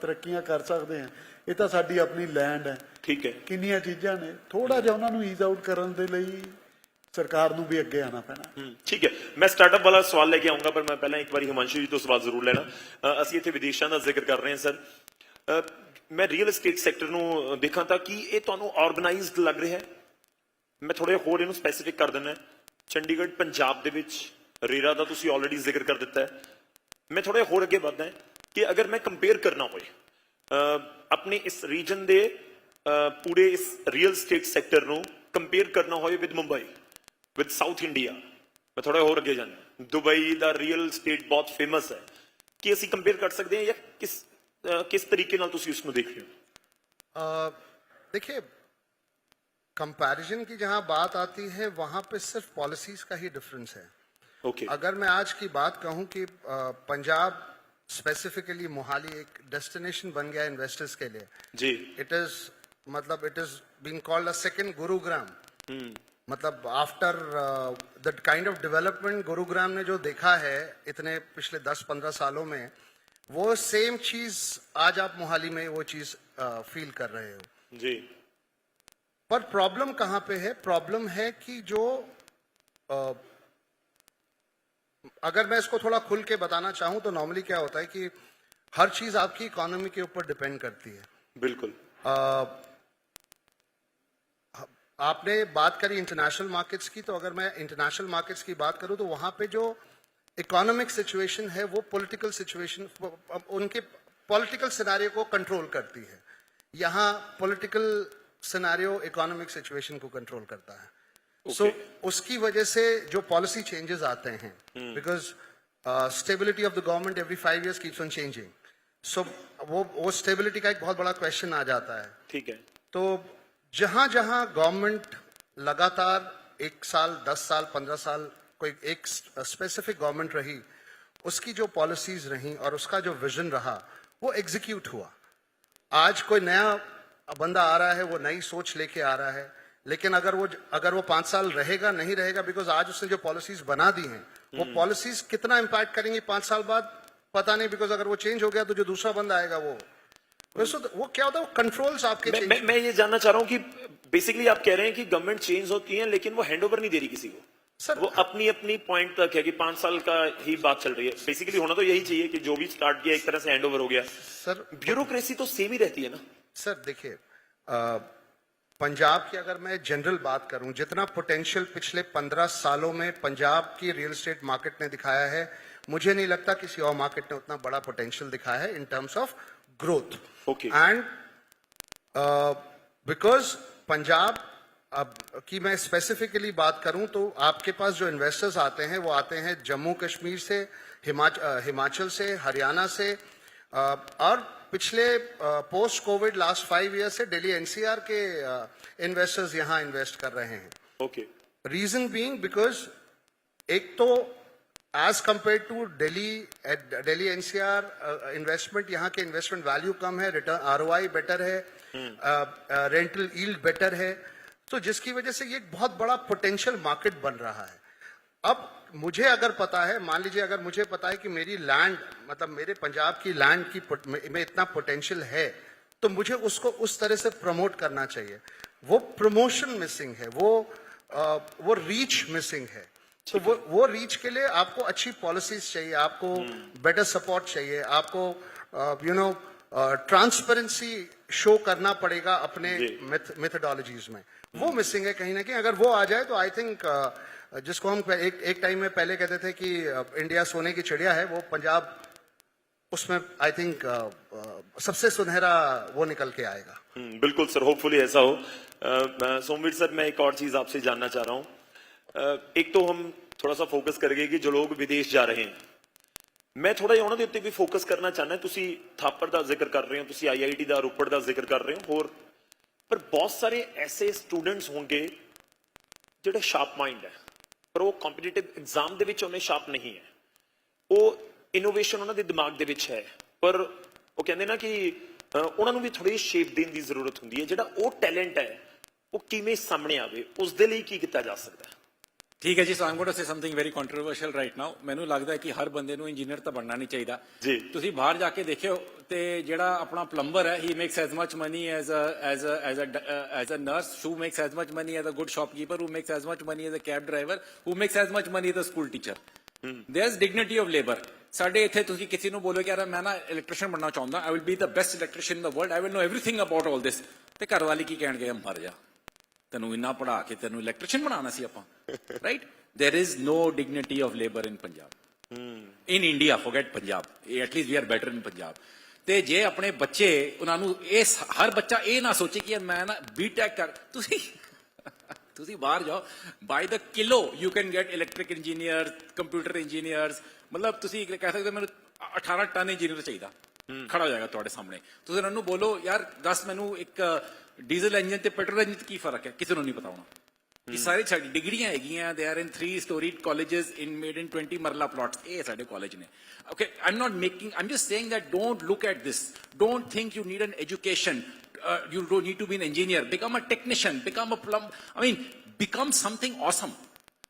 ਤਰੱਕੀਆਂ ਕਰ ਸਕਦੇ ਆ। ਇਹ ਤਾਂ ਸਾਡੀ ਆਪਣੀ ਲੈਂਡ ਹੈ, ਠੀਕ ਹੈ, ਕਿੰਨੀਆਂ ਚੀਜ਼ਾਂ ਨੇ। ਥੋੜਾ ਜਿਹਾ ਉਹਨਾਂ ਨੂੰ ਈਜ਼ ਆਊਟ ਕਰਨ ਦੇ ਲਈ ਸਰਕਾਰ ਨੂੰ ਵੀ ਅੱਗੇ ਆਉਣਾ ਪੈਣਾ। ਠੀਕ ਹੈ, ਮੈਂ ਸਟਾਰਟਅਪ ਵਾਲਾ ਸਵਾਲ ਲੈ ਕੇ ਆਉਂਗਾ, ਪਰ ਮੈਂ ਪਹਿਲਾਂ ਇੱਕ ਵਾਰੀ ਹਿਮਾਂਸ਼ੂ ਜੀ ਤੋਂ ਸਵਾਲ ਜ਼ਰੂਰ ਲੈਣਾ। ਅਸੀਂ ਇੱਥੇ ਵਿਦੇਸ਼ਾਂ ਦਾ ਜ਼ਿਕਰ ਕਰ ਰਹੇ ਹਾਂ ਸਰ। ਮੈਂ ਰੀਅਲ ਏਸਟੇਟ ਸੈਕਟਰ ਨੂੰ ਦੇਖਾਂ ਤਾਂ ਕੀ ਇਹ ਤੁਹਾਨੂੰ ਆਰਗੇਨਾਈਜ਼ਡ ਲੱਗ ਰਿਹਾ ਹੈ? ਮੈਂ ਥੋੜੇ ਹੋਰ ਇਹਨੂੰ ਸਪੈਸੀਫਿਕ ਕਰ ਦਿੰਦਾ। ਚੰਡੀਗੜ੍ਹ ਪੰਜਾਬ ਦੇ ਵਿੱਚ ਰੇਰਾ ਦਾ ਤੁਸੀਂ ਆਲਰੇਡੀ ਜ਼ਿਕਰ ਕਰ ਦਿੱਤਾ ਹੈ। ਮੈਂ ਥੋੜੇ ਹੋਰ ਅੱਗੇ ਵਧਦਾ ਕਿ ਅਗਰ ਮੈਂ ਕੰਪੇਅਰ ਕਰਨਾ ਹੋਏ ਆਪਣੇ ਇਸ ਰੀਜਨ ਦੇ ਪੂਰੇ ਇਸ ਰੀਅਲ ਸਟੇਟ ਸੈਕਟਰ ਨੂੰ ਕੰਪੇਅਰ ਕਰਨਾ ਹੋਏ with Mumbai, with south India, ਮੈਂ ਥੋੜਾ ਹੋਰ ਅੱਗੇ ਜਾਣਾ। ਦੁਬਈ ਦਾ ਰੀਅਲ ਸਟੇਟ ਬਹੁਤ ਫੇਮਸ ਹੈ, ਕਿ ਅਸੀਂ ਕੰਪੇਅਰ ਕਰ ਸਕਦੇ ਹਾਂ ਜਾਂ किस तरीके नाल तुसी उसको देख रहे हो? देखिए, कंपैरिजन की जहां बात आती है वहां पे सिर्फ पॉलिसीज का ही डिफरेंस है। Okay. अगर मैं आज की बात कहूं कि पंजाब स्पेसिफिकली मोहाली एक डेस्टिनेशन बन गया इन्वेस्टर्स के लिए जी। It is been called a second Gurugram. मतलब after the kind of development Gurugram ने जो देखा है इतने पिछले 10-15 सालों में, वो सेम चीज आज आप मोहाली में वो चीज फील कर रहे हो जी। पर प्रॉब्लम कहां पे है? प्रॉब्लम है कि जो अगर मैं इसको थोड़ा खुल के बताना चाहूं तो नॉर्मली क्या होता है कि हर चीज आपकी इकोनॉमी के ऊपर डिपेंड करती है। बिल्कुल। आपने बात करी इंटरनेशनल मार्केट्स की, तो अगर मैं इंटरनेशनल मार्केट्स की बात करूं तो वहां पे जो इकोनॉमिक सिचुएशन है वो पॉलिटिकल सिचुएशन, उनके पॉलिटिकल सिनेरियो को कंट्रोल करती है। यहाँ पॉलिटिकल सिनेरियो इकोनॉमिक सिचुएशन को कंट्रोल करता है। सो उसकी वजह से जो पॉलिसी चेंजेस आते हैं, because stability of the government every 5 years keeps on changing, so वो स्टेबिलिटी का एक बहुत बड़ा क्वेश्चन आ जाता है। ठीक है। तो जहां जहां गवर्नमेंट लगातार 1 साल, 10 साल, 15 साल कोई एक स्पेसिफिक गवर्नमेंट रही, उसकी जो पॉलिसीज रही और उसका जो विजन रहा वो एग्जीक्यूट हुआ। आज कोई नया बंदा आ रहा है, वो नई सोच लेके आ रहा है, लेकिन अगर वो 5 साल रहेगा नहीं रहेगा, बिकॉज आज उसने जो पॉलिसीज बना दी हैं वो पॉलिसीज कितना इंपैक्ट करेंगी 5 साल बाद पता नहीं, बिकॉज अगर वो चेंज हो गया तो जो दूसरा बंदा आएगा वो क्या होता है, वो कंट्रोल्स आपके मैं ये जानना चाह रहा हूं कि बेसिकली आप कह रहे हैं कि गवर्नमेंट चेंज होती है लेकिन वो हैंडओवर नहीं दे रही किसी को। सर, वो अपनी अपनी पॉइंट तक है कि 5 साल का ही बात चल रही है। बेसिकली होना तो यही चाहिए कि जो भी स्टार्ट किया एक तरह से हैंडओवर हो गया। सर, ब्यूरोक्रेसी तो सेम ही रहती है ना। सर देखिए, पंजाब की अगर मैं जनरल बात करूं, जितना पोटेंशियल पिछले 15 सालों में पंजाब की रियल एस्टेट मार्केट ने दिखाया है, मुझे नहीं लगता किसी और मार्केट ने उतना बड़ा पोटेंशियल दिखाया है in terms of growth. Okay. And because Punjab अब की मैं स्पेसिफिकली बात करूं तो आपके पास जो इन्वेस्टर्स आते हैं वो आते हैं जम्मू कश्मीर से, हिमाचल से, हरियाणा से, और पिछले पोस्ट कोविड लास्ट 5 years से दिल्ली एनसीआर के इन्वेस्टर्स यहां इन्वेस्ट कर रहे हैं। ओके। रीजन बीइंग बिकॉज एक तो as compare to Delhi NCR investment, यहाँ के इन्वेस्टमेंट वैल्यू कम है, रिटर्न आरओआई बेटर है, रेंटल यील्ड बेटर है, तो जिसकी वजह से ये एक बहुत बड़ा पोटेंशियल मार्केट बन रहा है। अब मुझे अगर पता है, मान लीजिए अगर मुझे पता है कि मेरी लैंड, मतलब मेरे पंजाब की लैंड की में इतना पोटेंशियल है, तो मुझे उसको उस तरह से प्रमोट करना चाहिए। वो प्रमोशन मिसिंग है, वो रीच मिसिंग है। तो वो रीच के लिए आपको अच्छी पॉलिसीज चाहिए, आपको बेटर सपोर्ट चाहिए, आपको ट्रांसपेरेंसी शो करना पड़ेगा अपने मेथोडोलॉजीज में। वो मिसिंग है कहीं ना कहीं। अगर वो आ जाए तो आई थिंक जिसको हम एक टाइम में पहले कहते थे कि इंडिया सोने की चिड़िया है, वो पंजाब उसमें आई थिंक सबसे सुनहरा वो निकल के आएगा। बिल्कुल सर, होपफुली ऐसा हो। सोमवीर सर, मैं एक और चीज आपसे जानना चाह रहा हूं। एक तो हम थोड़ा सा फोकस करेंगे कि जो लोग विदेश जा रहे हैं, मैं थोड़ा जिਹਾ ਉਹਨਾਂ ਦੇ ਉੱਤੇ ਵੀ ਫੋਕਸ ਕਰਨਾ ਚਾਹਨਾ। ਤੁਸੀਂ ਥਾਪਰ ਦਾ ਜ਼ਿਕਰ ਕਰ ਰਹੇ ਹੋ, ਤੁਸੀਂ ਆਈਆਈਟੀ ਦਾ ਰੋਪੜ ਦਾ ਜ਼ਿਕਰ ਕਰ ਰਹੇ ਹੋ, ਹੋਰ ਪਰ ਬਹੁਤ ਸਾਰੇ ਐਸੇ ਸਟੂਡੈਂਟਸ ਹੋਣਗੇ ਜਿਹੜੇ ਸ਼ਾਰਪ ਮਾਈਂਡ ਹੈ, ਪਰ ਉਹ ਕੰਪੀਟੀਟਿਵ ਐਗਜ਼ਾਮ ਦੇ ਵਿੱਚ ਉਹਨੇ ਸ਼ਾਰਪ ਨਹੀਂ ਹੈ। ਉਹ ਇਨੋਵੇਸ਼ਨ ਉਹਨਾਂ ਦੇ ਦਿਮਾਗ ਦੇ ਵਿੱਚ ਹੈ, ਪਰ ਉਹ ਕਹਿੰਦੇ ਨਾ ਕਿ ਉਹਨਾਂ ਨੂੰ ਵੀ ਥੋੜੀ ਸ਼ੇਪ ਦੇਣ ਦੀ ਜ਼ਰੂਰਤ ਹੁੰਦੀ ਹੈ। ਜਿਹੜਾ ਉਹ ਟੈਲੈਂਟ ਹੈ ਉਹ ਕਿਵੇਂ ਸਾਹਮਣੇ ਆਵੇ, ਉਸ ਦੇ ਲਈ ਕੀ ਕੀਤਾ ਜਾ ਸਕਦਾ ਹੈ? ਠੀਕ ਹੈ ਜੀ, so I'm going to say something very controversial right now. ਮੈਨੂੰ ਲੱਗਦਾ ਹੈ ਕਿ ਹਰ ਬੰਦੇ ਨੂੰ ਇੰਜੀਨੀਅਰ ਤਾਂ ਬਣਨਾ ਨਹੀਂ ਚਾਹੀਦਾ ਜੀ। ਤੁਸੀਂ ਬਾਹਰ ਜਾ ਕੇ ਦੇਖਿਓ ਤੇ ਜਿਹੜਾ ਆਪਣਾ ਪਲੰਬਰ ਹੈ, he makes as much money as a nurse, who makes as much money as a good shopkeeper, who makes as much money as a cab driver, who makes as much money as a school teacher. There's dignity of labor. ਸਾਡੇ ਇੱਥੇ ਤੁਸੀਂ ਕਿਸੇ ਨੂੰ ਬੋਲੋ ਕਿ ਯਾਰ ਮੈਂ ਨਾ ਇਲੈਕਟ੍ਰੀਸ਼ੀਅਨ ਬਣਨਾ ਚਾਹੁੰਦਾ, I will be the best electrician in the world, I will know everything about all this, ਤੇ ਘਰ ਵਾਲੇ ਕੀ ਕਹਿਣਗੇ, ਮਰ ਜਾ, ਤੈਨੂੰ ਇੰਨਾ ਪੜਾ ਕੇ ਤੈਨੂੰ ਇਲੈਕਟ੍ਰੀਸ਼ੀਅਨ ਬਣਾਉਣਾ ਸੀ ਆਪਾਂ, right? There is no dignity of labor in Punjab. In India, forget Punjab. At least we are better in Punjab. ਤੇ ਜੇ ਆਪਣੇ ਬੱਚੇ ਉਹਨਾਂ ਨੂੰ ਹਰ ਬੱਚਾ ਇਹ ਨਾ ਸੋਚੇ ਕਿ ਮੈਂ ਨਾ ਬੀਟੈਕ ਕਰ, ਤੁਸੀਂ ਬਾਹਰ ਜਾਓ, by the kilo you can get electric engineer, computer engineers, ਮਤਲਬ ਤੁਸੀਂ ਕਹਿ ਸਕਦੇ ਮੈਨੂੰ 18 ਟਨ ਇੰਜੀਨੀਅਰ ਚਾਹੀਦਾ, ਖੜਾ ਹੋ ਜਾਏਗਾ ਤੁਹਾਡੇ ਸਾਹਮਣੇ। ਤੁਸੀਂ ਉਹਨਾਂ ਨੂੰ ਬੋਲੋ ਯਾਰ ਦੱਸ ਮੈਨੂੰ ਇੱਕ ਡੀਜ਼ਲ ਇੰਜਨ ਤੇ ਪੈਟਰੋਲ ਇੰਜਨ 'ਚ ਕੀ ਫਰਕ ਹੈ, ਕਿਸੇ ਨੂੰ ਨਹੀਂ ਪਤਾ ਹੋਣਾ। ਇਹ ਸਾਰੀ ਸਾਡੀ ਡਿਗਰੀਆਂ ਹੈਗੀਆਂ, they are in 3-storied colleges made in 20 marla plots, ਇਹ ਸਾਡੇ ਕਾਲਜ ਨੇ। Okay, I'm not making, I'm just saying that don't look at this. Don't think you need an education. You don't need to be an engineer. Become a technician, become a plumber. I mean, become something awesome.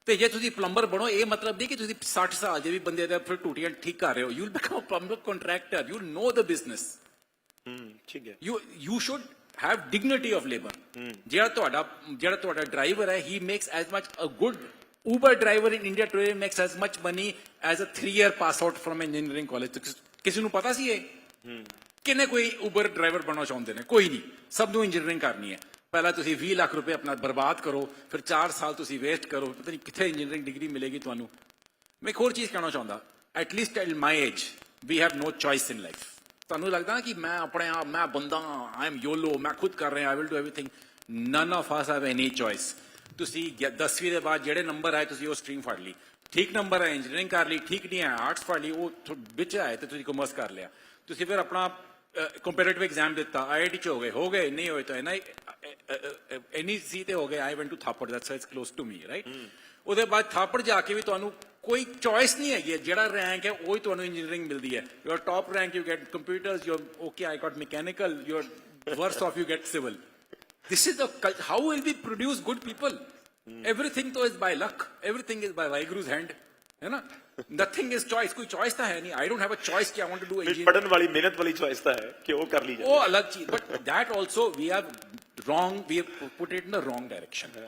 ਤੇ ਜੇ ਤੁਸੀਂ plumber ਬਣੋ, ਇਹ ਮਤਲਬ ਨਹੀਂ ਕਿ ਤੁਸੀਂ 60 ਸਾਲ ਦੇ ਵੀ ਬੰਦੇ ਦੇ ਫਿਰ ਟੂਟੀਆਂ ਠੀਕ ਕਰ ਰਹੇ ਹੋ। You'll become a plumber contractor. You'll know the business. ਠੀਕ ਹੈ। You should have dignity of labor. ਜਿਹੜਾ ਤੁਹਾਡਾ ਡਰਾਈਵਰ ਹੈ, he makes as much a good Uber driver in India today makes as much money as a 3-year pass out from engineering college. ਕਿਸੇ ਨੂੰ ਪਤਾ ਸੀ ਇਹ? ਕਿੰਨੇ ਕੋਈ Uber driver ਬਣਨਾ ਚਾਹੁੰਦੇ ਨੇ? ਕੋਈ ਨਹੀਂ, ਸਭ ਨੂੰ ਇੰਜੀਨੀਅਰਿੰਗ ਕਰਨੀ ਹੈ। ਪਹਿਲਾਂ ਤੁਸੀਂ 20 ਲੱਖ ਰੁਪਏ ਆਪਣਾ ਬਰਬਾਦ ਕਰੋ, ਫਿਰ 4 ਸਾਲ ਤੁਸੀਂ ਵੇਸਟ ਕਰੋ, ਪਤਾ ਨਹੀਂ ਕਿੱਥੇ ਇੰਜੀਨੀਅਰਿੰਗ ਡਿਗਰੀ ਮਿਲੇਗੀ ਤੁਹਾਨੂੰ। ਮੈਂ ਇੱਕ ਹੋਰ ਚੀਜ਼ ਕਹਿਣਾ ਚਾਹੁੰਦਾ, at least at my age we have no choice in life. ਤੁਹਾਨੂੰ ਲੱਗਦਾ ਨਾ ਕਿ ਮੈਂ ਆਪਣੇ ਆਪ, ਮੈਂ ਬੰਦਾ, ਆਈ ਐਮ ਯੋਲੋ, ਮੈਂ ਖੁਦ ਕਰ ਰਿਹਾ, I will do everything. None of us have any choice. ਤੁਸੀਂ 10ਵੀਂ ਦੇ ਬਾਅਦ ਜਿਹੜੇ ਨੰਬਰ ਆਏ ਤੁਸੀਂ ਉਹ ਸਟਰੀਮ ਫੜ ਲਈ, ਠੀਕ ਨੰਬਰ ਹੈ ਇੰਜੀਨੀਅਰਿੰਗ ਕਰ ਲਈ, ਠੀਕ ਨਹੀਂ ਹੈ ਆਰਟਸ ਫੜ ਲਈ, ਉਹ ਵਿੱਚ ਆਏ ਤੇ ਤੁਸੀਂ ਕਾਮਰਸ ਕਰ ਲਿਆ। ਤੁਸੀਂ ਫਿਰ ਆਪਣਾ ਕੰਪੈਟੀਟਿਵ ਐਗਜ਼ਾਮ ਦਿੱਤਾ, IIT ਚ ਹੋ ਗਏ ਨਹੀਂ ਹੋਏ ਤਾਂ NEC ਤੇ ਹੋ ਗਏ। I went to Thapar, that's it's close to me, right. ਉਹਦੇ ਬਾਅਦ ਥਾਪੜ ਜਾ ਕੇ ਵੀ ਤੁਹਾਨੂੰ ਕੋਈ ਚੋਇਸ ਨਹੀਂ ਹੈਗੀ, ਜਿਹੜਾ ਰੈਂਕ ਹੈ ਉਹੀ ਤੁਹਾਨੂੰ ਇੰਜੀਨੀਅਰਿੰਗ ਮਿਲਦੀ ਹੈ। Your top rank you get computers, your okay I got mechanical, your worst off you get civil. This is the how will we produce good people? Everything तो is by luck, everything is by Vaheguru's hand, है ना? Nothing is choice, कोई choice तो है नहीं। I don't have a choice कि I want to do engineering। पढ़ने वाली मेहनत वाली चॉइस तो है कि वो कर ली जाए, वो अलग चीज, but that also we have wrong, we have put it in the wrong direction।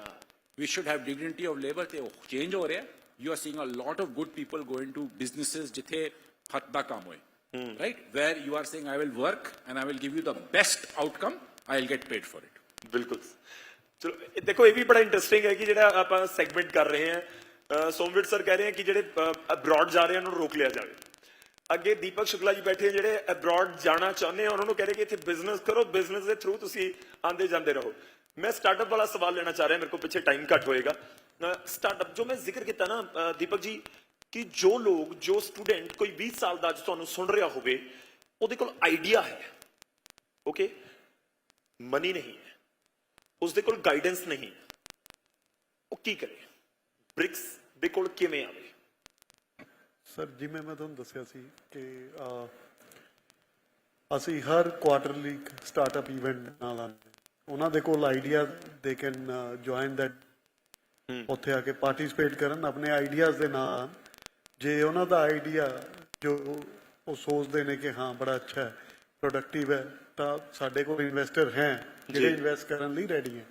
We should have dignity of labor ਤੇ ਉਹ change ਹੋ ਰਿਹਾ। You are seeing a lot of good people go into businesses ਜਿੱਥੇ ਹੱਥ ਦਾ ਕੰਮ ਹੋਏ, right? Where you are saying I will work and I will give you the best outcome, I will get paid for it। ਬਿਲਕੁਲ। ਚਲੋ ਇਹ ਦੇਖੋ, ਇਹ ਵੀ ਬੜਾ ਇੰਟਰਸਟਿੰਗ ਹੈ ਕਿ ਜਿਹੜਾ ਆਪਾਂ ਸੈਗਮੈਂਟ ਕਰ ਰਹੇ ਹਾਂ, ਸੋਮਵੀਰ ਸਰ ਕਹਿ ਰਹੇ ਹਨ ਕਿ ਜਿਹੜੇ ਅਬਰੋਡ ਜਾ ਰਹੇ ਹਨ ਉਹਨੂੰ ਰੋਕ ਲਿਆ ਜਾਵੇ। ਅੱਗੇ ਦੀਪਕ ਸ਼ੁਕਲਾ ਜੀ ਬੈਠੇ ਹਨ ਜਿਹੜੇ ਅਬਰੋਡ ਜਾਣਾ ਚਾਹੁੰਦੇ ਆ, ਉਹਨਾਂ ਨੂੰ ਕਹਿ ਰਹੇ ਕਿ ਇੱਥੇ ਬਿਜ਼ਨਸ ਕਰੋ, ਬਿਜ਼ਨਸ ਦੇ ਥਰੂ ਤੁਸੀਂ ਆਂਦੇ ਜਾਂਦੇ ਰਹੋ। ਮੈਂ ਸਟਾਰਟਅਪ ਵਾਲਾ ਸਵਾਲ ਲੈਣਾ ਚਾਹ ਰਿਹਾ, ਮੇਰੇ ਕੋਲ ਪਿੱਛੇ ਟਾਈਮ ਘੱਟ ਹੋਏਗਾ। ਸਟਾਰਟਅਪ ਜੋ ਮੈਂ ਜ਼ਿਕਰ ਕੀਤਾ ਨਾ ਦੀਪਕ ਜੀ, ਕਿ ਜੋ ਲੋਕ, ਜੋ ਸਟੂਡੈਂਟ ਕੋਈ 20 ਸਾਲ ਦਾ ਅੱਜ ਤੁਹਾਨੂੰ ਸੁਣ ਰਿਹਾ ਹੋਵੇ, ਉਹਦੇ ਕੋਲ ਆਈਡੀਆ ਹੈ, ਓਕੇ, ਮਨੀ ਨਹੀਂ ਹੈ, ਉਸਦੇ ਕੋਲ ਗਾਈਡੈਂਸ ਨਹੀਂ, ਉਹ ਕੀ ਕਰੇ? ਬ੍ਰਿਕਸ ਦੇ ਕੋਲ ਕਿਵੇਂ ਆਵੇ? ਸਰ ਜਿਵੇਂ ਮੈਂ ਤੁਹਾਨੂੰ ਦੱਸਿਆ ਸੀ ਕਿ ਅਸੀਂ ਹਰ ਕੁਆਟਰਲੀ ਸਟਾਰਟਅਪ ਇਵੈਂਟ ਨਾਲ ਆਉਂਦੇ, ਉਹਨਾਂ ਦੇ ਕੋਲ idea, they can join that, ਉੱਥੇ ਆ ਕੇ ਪਾਰਟਿਸਿਪੇਟ ਕਰਨ ਆਪਣੇ ਆਈਡੀਆਜ਼ ਦੇ ਨਾਲ। ਜੇ ਉਹਨਾਂ ਦਾ ਆਈਡੀਆ ਜੋ ਉਹ ਸੋਚਦੇ ਨੇ ਕਿ ਹਾਂ ਬੜਾ ਅੱਛਾ ਹੈ, ਪ੍ਰੋਡਕਟਿਵ ਹੈ, ਤਾਂ ਸਾਡੇ ਕੋਲ ਇਨਵੈਸਟਰ ਹੈ ਜਿਹੜੇ ਇਨਵੈਸਟ ਕਰਨ ਲਈ ਰੈਡੀ ਹੈ।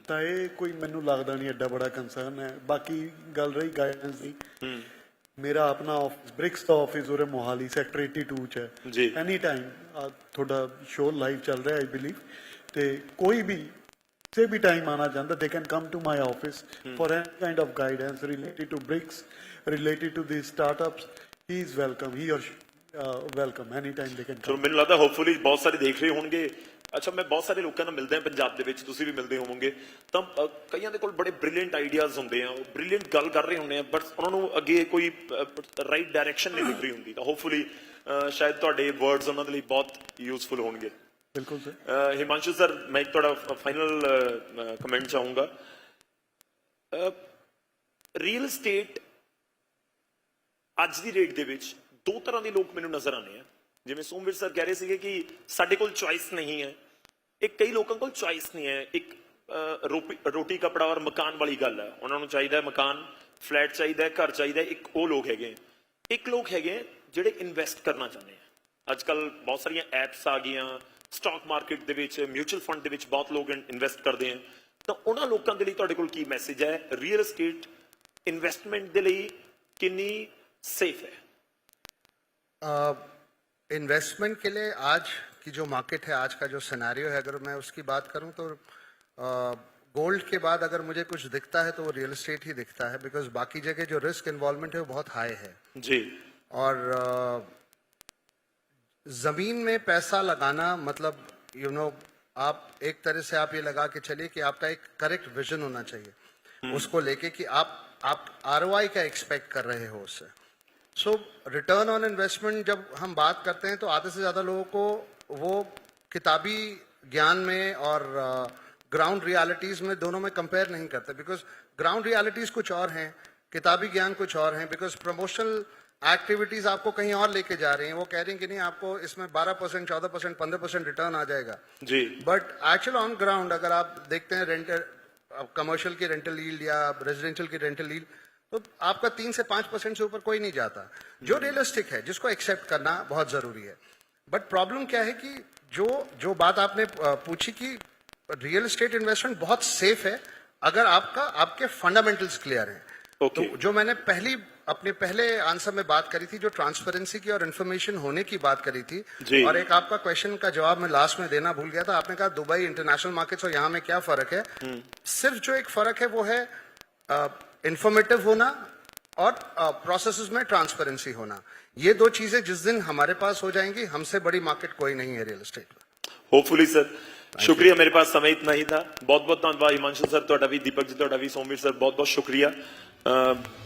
ਤਾਂ ਇਹ ਕੋਈ ਮੈਨੂੰ ਲੱਗਦਾ ਨਹੀਂ ਐਡਾ ਬੜਾ ਕੰਸਰਨ ਹੈ। ਬਾਕੀ ਗੱਲ ਰਹੀ ਗਾਈਡੈਂਸ ਦੀ, ਮੇਰਾ ਆਪਣਾ ਆਫਿਸ, ਬ੍ਰਿਕਸ ਦਾ ਆਫਿਸ ਉਰੇ ਮੋਹਾਲੀ ਸੈਕਟਰ 82 ਚ ਹੈ। ਐਨੀ ਟਾਈਮ ਤੁਹਾਡਾ ਸ਼ੋਅ ਲਾਈਵ ਚੱਲ ਰਿਹਾ ਆਈ ਬਿਲੀਵ, ਤੇ ਕੋਈ ਵੀ ਕਿਸੇ ਵੀ ਟਾਈਮ ਆਣਾ ਚਾਹੁੰਦਾ, they can come to my office for any kind of guidance related to BRICS, related to the startups. He is welcome, he और welcome any time they can ਚਲੋ ਮੈਨੂੰ ਲੱਗਦਾ ਹੋਪਫੁਲੀ ਬਹੁਤ ਸਾਰੇ ਦੇਖ ਰਹੇ ਹੋਣਗੇ। ਅੱਛਾ, ਮੈਂ ਬਹੁਤ ਸਾਰੇ ਲੋਕਾਂ ਨਾਲ ਮਿਲਦਾ ਹਾਂ ਪੰਜਾਬ ਦੇ ਵਿੱਚ, ਤੁਸੀਂ ਵੀ ਮਿਲਦੇ ਹੋਵੋਗੇ, ਤਾਂ ਕਈਆਂ ਦੇ ਕੋਲ ਬੜੇ ਬ੍ਰਿਲੀਅੰਟ ਆਈਡੀਆਜ਼ ਹੁੰਦੇ ਆ, ਉਹ ਬ੍ਰਿਲੀਅੰਟ ਗੱਲ ਕਰ ਰਹੇ ਹੁੰਦੇ ਆ, ਬਟ ਉਹਨਾਂ ਨੂੰ ਅੱਗੇ ਕੋਈ ਰਾਈਟ ਡਾਇਰੈਕਸ਼ਨ ਨਹੀਂ ਦਿਖ ਰਹੀ ਹੁੰਦੀ। ਤਾਂ ਹੋਪਫੁਲੀ ਸ਼ਾਇਦ ਤੁਹਾਡੇ ਵਰਡਸ ਉਹਨਾਂ ਦੇ ਲਈ ਬਹੁਤ ਯੂਜ਼ਫੁਲ ਹੋਣਗੇ। ਬਿਲਕੁਲ ਸਰ। ਹਿਮਾਂਸ਼ੂ ਸਰ, ਮੈਂ ਇੱਕ ਤੁਹਾਡਾ ਫਾਈਨਲ ਕਮੈਂਟ ਚਾਹੂੰਗਾ। ਰੀਅਲ ਏਸਟੇਟ ਅੱਜ ਦੀ ਰੇਟ ਦੇ ਵਿੱਚ ਦੋ ਤਰ੍ਹਾਂ ਦੇ ਲੋਕ ਮੈਨੂੰ ਨਜ਼ਰ ਆਉਂਦੇ ਆ। ਜਿਵੇਂ ਸੋਮਵੀਰ ਸਰ ਕਹਿ ਰਹੇ ਸੀਗੇ ਕਿ ਸਾਡੇ ਕੋਲ ਚੁਆਇਸ ਨਹੀਂ ਹੈ, ਇੱਕ ਕਈ ਲੋਕਾਂ ਕੋਲ ਚੁਆਇਸ ਨਹੀਂ ਹੈ। ਇੱਕ ਰੋਟੀ ਕਪੜਾ ਔਰ ਮਕਾਨ ਵਾਲੀ ਗੱਲ ਹੈ, ਉਹਨਾਂ ਨੂੰ ਚਾਹੀਦਾ ਮਕਾਨ, ਫਲੈਟ ਚਾਹੀਦਾ, ਘਰ ਚਾਹੀਦਾ, ਇੱਕ ਉਹ ਲੋਕ ਹੈਗੇ। ਇੱਕ ਲੋਕ ਹੈਗੇ ਜਿਹੜੇ ਇਨਵੈਸਟ ਕਰਨਾ ਚਾਹੁੰਦੇ ਆ। ਅੱਜ ਕੱਲ ਬਹੁਤ ਸਾਰੀਆਂ ਐਪਸ ਆ ਗਈਆਂ, ਸਟਾਕ ਮਾਰਕੀਟ ਦੇ ਵਿੱਚ, ਮਿਊਚੁਅਲ ਫੰਡ ਦੇ ਵਿੱਚ ਬਹੁਤ ਲੋਕ ਇਨਵੈਸਟ ਕਰਦੇ ਆ। ਤਾਂ ਉਹਨਾਂ ਲੋਕਾਂ ਦੇ ਲਈ ਤੁਹਾਡੇ ਕੋਲ ਕੀ ਮੈਸੇਜ ਹੈ? ਰੀਅਲ ਏਸਟੇਟ ਇਨਵੈਸਟਮੈਂਟ ਦੇ ਲਈ ਕਿੰਨੀ सेफ है? इन्वेस्टमेंट के लिए आज की जो मार्केट है, आज का जो सिनेरियो है, अगर मैं उसकी बात करूं तो गोल्ड के बाद अगर मुझे कुछ दिखता है तो वो रियल एस्टेट ही दिखता है, बिकॉज बाकी जगह जो रिस्क इन्वॉल्वमेंट है वो बहुत हाई है जी। और जमीन में पैसा लगाना मतलब आप एक तरह से आप ये लगा के चलिए कि आपका एक करेक्ट विजन होना चाहिए उसको लेके कि आप ROI क्या एक्सपेक्ट कर रहे हो उससे। सो रिटर्न ऑन इन्वेस्टमेंट जब हम बात करते हैं तो आधे से ज़्यादा लोगों को वो किताबी ज्ञान में और ग्राउंड रियलिटीज़ में दोनों में कंपेयर नहीं करते, बिकॉज ग्राउंड रियलिटीज़ कुछ और हैं, किताबी ज्ञान कुछ और हैं। बिकॉज प्रमोशनल एक्टिविटीज़ आपको कहीं और लेके जा रही हैं, वो कह रही हैं कि नहीं आपको इसमें 12%, 14%, 15% रिटर्न आ जाएगा जी, बट एक्चुअल ऑन ग्राउंड अगर आप देखते हैं रेंटल कमर्शियल की रेंटल यील्ड या रेजिडेंशियल की रेंटल यील्ड, तो आपका 3 से 5% से ऊपर कोई नहीं जाता, जो रियलिस्टिक है, जिसको एक्सेप्ट करना बहुत जरूरी है। बट प्रॉब्लम क्या है कि जो बात आपने पूछी कि रियल एस्टेट इन्वेस्टमेंट बहुत सेफ है अगर आपके फंडामेंटल्स क्लियर हैं। ओके तो जो मैंने अपने पहले आंसर में बात करी थी, जो ट्रांसपेरेंसी की और इन्फॉर्मेशन होने की बात करी थी, जी। और एक आपका क्वेश्चन का जवाब मैं लास्ट में देना भूल गया था। आपने कहा दुबई इंटरनेशनल मार्केट्स और यहाँ में क्या फर्क है। सिर्फ जो एक फर्क है वो है इंफॉर्मेटिव होना और प्रोसेसेस में ट्रांसपेरेंसी होना। ये दो चीजें जिस दिन हमारे पास हो जाएंगी, हमसे बड़ी मार्केट कोई नहीं है रियल एस्टेट में। होपफुली सर, शुक्रिया। मेरे पास समय इतना ही था। बहुत बहुत धन्यवाद हिमांशु सर, ਤੁਹਾਡਾ ਵੀ दीपक जी ਤੁਹਾਡਾ ਵੀ सोमवीर सर, बहुत बहुत शुक्रिया।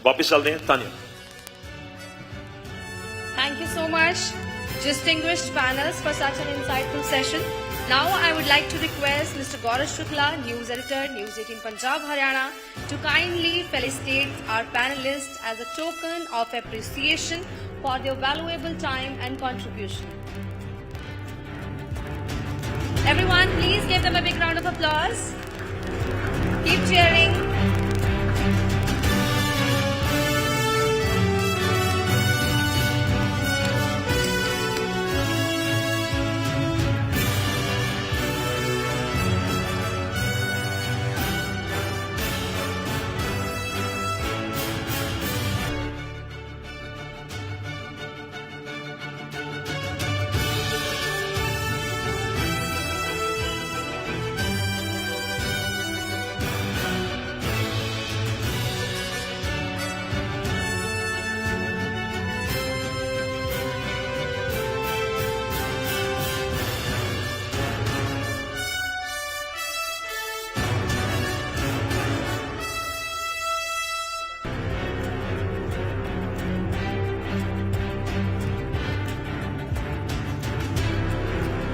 वापस चलते हैं Tania. Thank you so much, distinguished panels, for such an insightful session. Now I would like to request Mr. Gaurav Shukla, News Editor, News 18 Punjab Haryana, to kindly felicitate our panelists as a token of appreciation for their valuable time and contribution. Everyone, please give them a big round of applause. Keep cheering.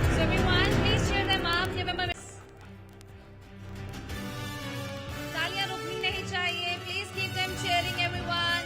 So everyone, please cheer them up. Give them a तालियां रुकनी नहीं चाहिए. Please keep them cheering, everyone.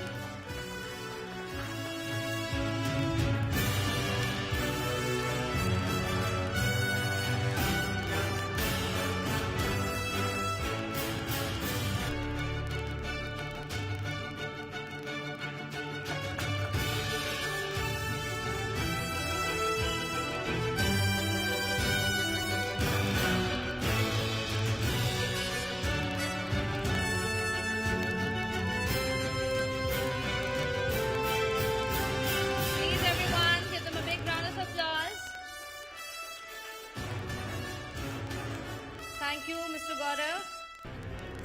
Please, everyone, give them a big round of applause. Thank you, Mr. Gaurav.